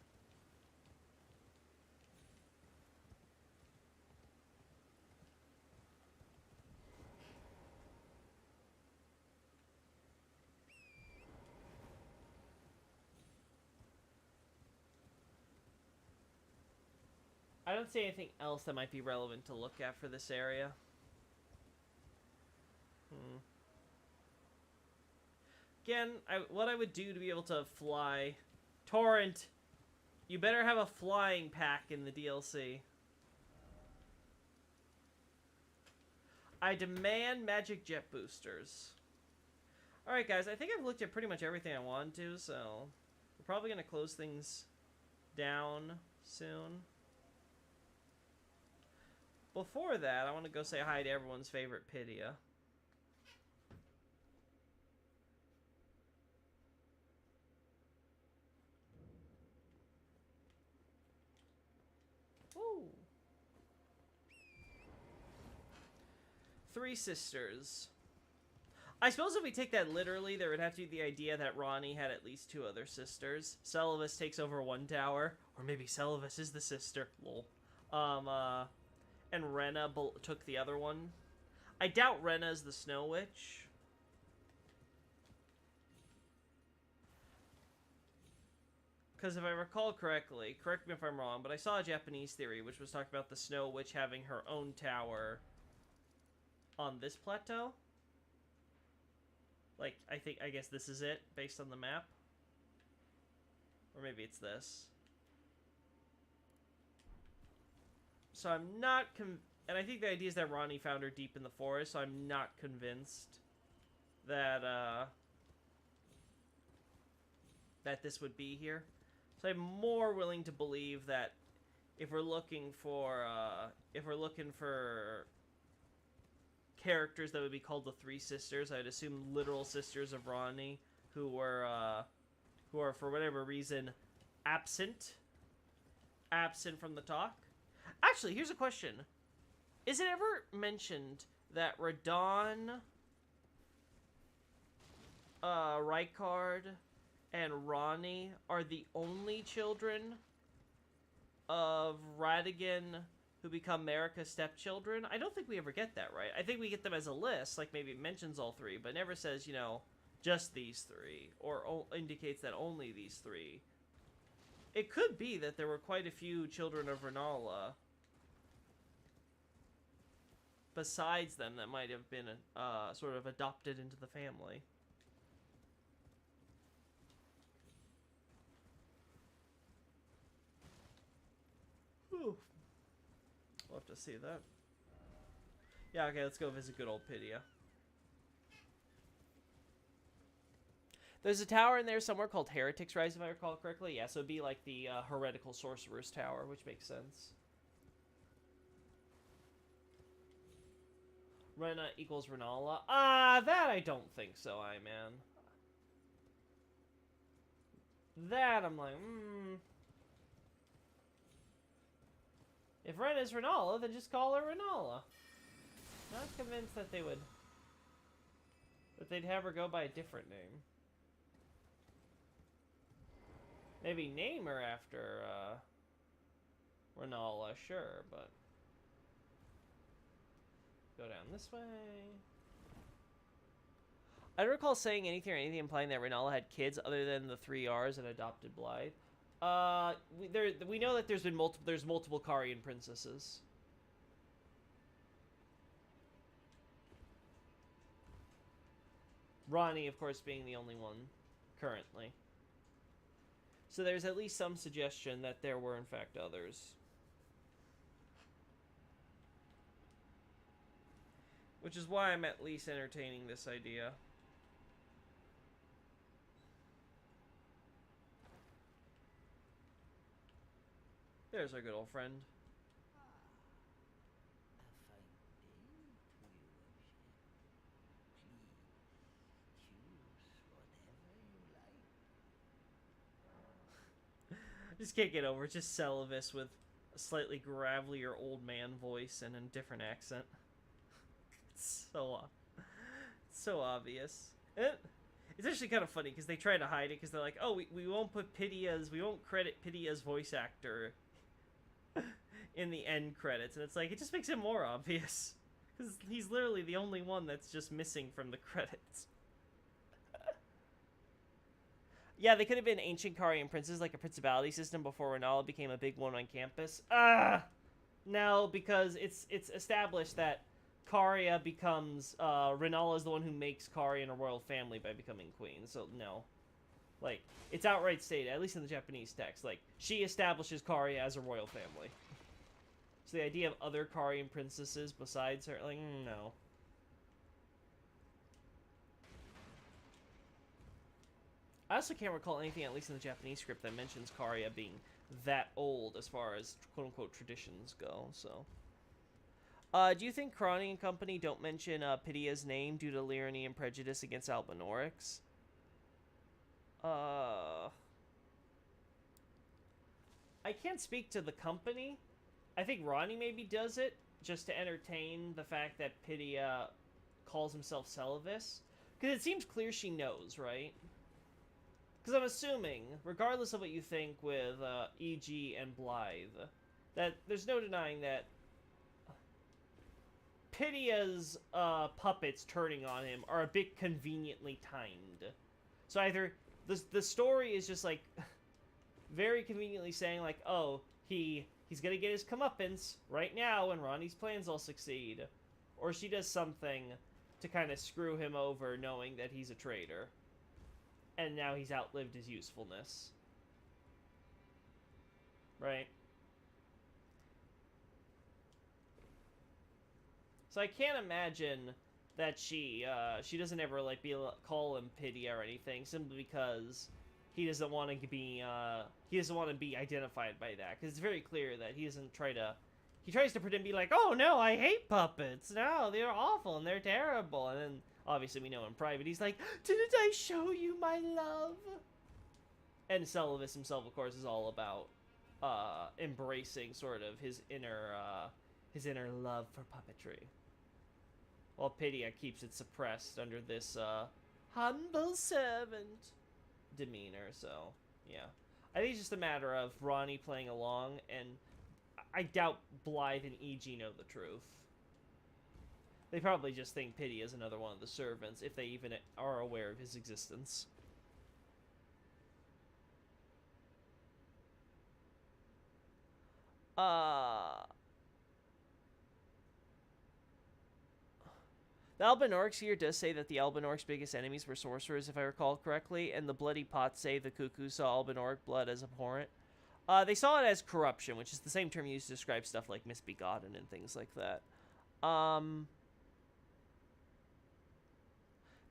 I don't see anything else that might be relevant to look at for this area. Again, what I would do to be able to fly... Torrent, you better have a flying pack in the DLC. I demand magic jet boosters. Alright guys, I think I've looked at pretty much everything I wanted to, so... We're probably going to close things down soon. Before that, I want to go say hi to everyone's favorite Pydia. Ooh. Three sisters. I suppose if we take that literally, there would have to be the idea that Ronnie had at least two other sisters. Celovus takes over one tower, or maybe Celovus is the sister. Lol. And Renna took the other one. I doubt Renna is the Snow Witch. Because if I recall correctly, correct me if I'm wrong, but I saw a Japanese theory which was talking about the Snow Witch having her own tower on this plateau. Like, I guess this is it, based on the map. Or maybe it's this. So I'm not and I think the idea is that Ronnie found her deep in the forest, so I'm not convinced that, that this would be here. So I'm more willing to believe that if we're looking for, characters that would be called the Three Sisters, I'd assume literal sisters of Ronnie, who are for whatever reason absent from the talk. Actually, here's a question: is it ever mentioned that Radon, Rykard, and Ronnie are the only children of Radagon who become Marika's stepchildren? I don't think we ever get that, right? I think we get them as a list, like maybe it mentions all three, but never says, you know, just these three, or indicates that only these three. It could be that there were quite a few children of Renala besides them that might have been sort of adopted into the family. Whew. We'll have to see that. Yeah, okay, let's go visit good old Pydia. There's a tower in there somewhere called Heretics Rise, if I recall correctly. Yeah, so it'd be like the Heretical Sorcerer's Tower, which makes sense. Rena equals Renala. That I don't think so, man. That I'm like, If Ren is Renala, then just call her Renala. Not convinced that they would... that they'd have her go by a different name. Maybe name her after, Renala, sure, but... Go down this way. I don't recall saying anything or anything implying that Renala had kids other than the 3 R's and adopted Blythe. We know that there's multiple Karian princesses. Ronnie, of course, being the only one currently. So there's at least some suggestion that there were in fact others. Which is why I'm at least entertaining this idea. There's our good old friend. Just can't get over it. Just Celavis with a slightly gravelier old man voice and a different accent. It's so obvious. It's actually kind of funny because they try to hide it because they're like, oh, we won't put we won't credit Pidia's voice actor in the end credits, and it's like, it just makes it more obvious because he's literally the only one that's just missing from the credits. Yeah, they could have been ancient Karian princes, like a principality system before Renala became a big one on campus. No, because it's established that Karia becomes, Renala is the one who makes Karian a royal family by becoming queen, so no. Like, it's outright stated, at least in the Japanese text, like, she establishes Karia as a royal family. So the idea of other Karian princesses besides her, like, no. I also can't recall anything, at least in the Japanese script, that mentions Karia being that old as far as quote-unquote traditions go, so... do you think Crony and company don't mention Pidia's name due to Lyranny and prejudice against Albinorix? I can't speak to the company. I think Ronnie maybe does it just to entertain the fact that Pidia calls himself Celavis. Because it seems clear she knows, right? Because I'm assuming, regardless of what you think with E.G. and Blythe, that there's no denying that Pidia's puppets turning on him are a bit conveniently timed. So either the story is just like very conveniently saying like, oh, he's gonna get his comeuppance right now when Ronnie's plans all succeed, or she does something to kind of screw him over, knowing that he's a traitor, and now he's outlived his usefulness. Right? So I can't imagine that she doesn't ever like call him Pidia or anything, simply because he doesn't want to be identified by that. Because it's very clear that he doesn't try to. He tries to pretend to be like, oh no, I hate puppets. No, they're awful and they're terrible. And then obviously we know in private he's like, didn't I show you my love? And Celavis himself, of course, is all about embracing sort of his inner love for puppetry. While Pidia keeps it suppressed under this humble servant demeanor, so yeah. I think it's just a matter of Ronnie playing along, and I doubt Blythe and E.G. know the truth. They probably just think Pidia is another one of the servants, if they even are aware of his existence. The Albinorix here does say that the Albinorix biggest enemies were sorcerers, if I recall correctly, and the Bloody Pots say the Cuckoo saw Albinoric blood as abhorrent. They saw it as corruption, which is the same term used to describe stuff like misbegotten and things like that.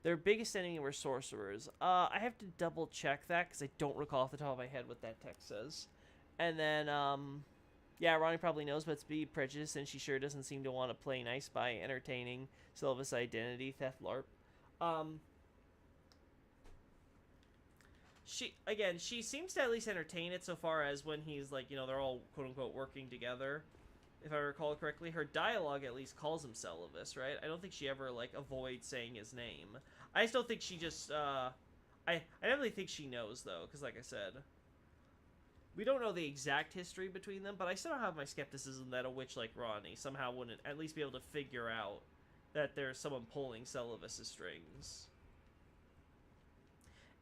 Their biggest enemy were sorcerers. I have to double check that, because I don't recall off the top of my head what that text says. And then, Yeah, Ronnie probably knows, but it's be prejudiced, and she sure doesn't seem to want to play nice by entertaining Sylva's identity theft LARP. Um, she seems to at least entertain it so far as when he's like, they're all quote unquote working together. If I recall correctly, her dialogue at least calls him Celivis, right? I don't think she ever like avoids saying his name. I still think she just I definitely think she knows though, because like I said, we don't know the exact history between them, but I still have my skepticism that a witch like Ronnie somehow wouldn't at least be able to figure out that there's someone pulling Celivis' strings.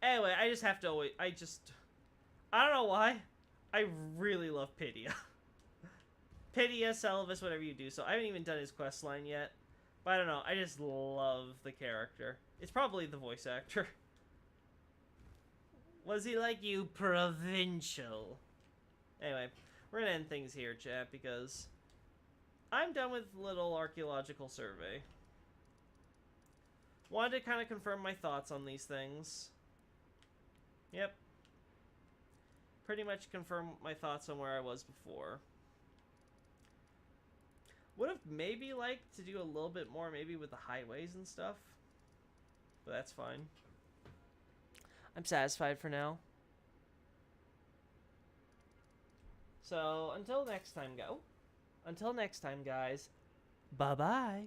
Anyway, I just have to always, I don't know why. I really love Pydia. Pydia, Celivis, whatever you do. So I haven't even done his quest line yet. But I don't know. I just love the character. It's probably the voice actor. Was he like you, provincial? Anyway, we're going to end things here, chat, because I'm done with little archaeological survey. Wanted to kind of confirm my thoughts on these things. Yep. Pretty much confirm my thoughts on where I was before. Would have maybe liked to do a little bit more maybe with the highways and stuff. But that's fine. I'm satisfied for now. So, until next time, guys. Bye-bye.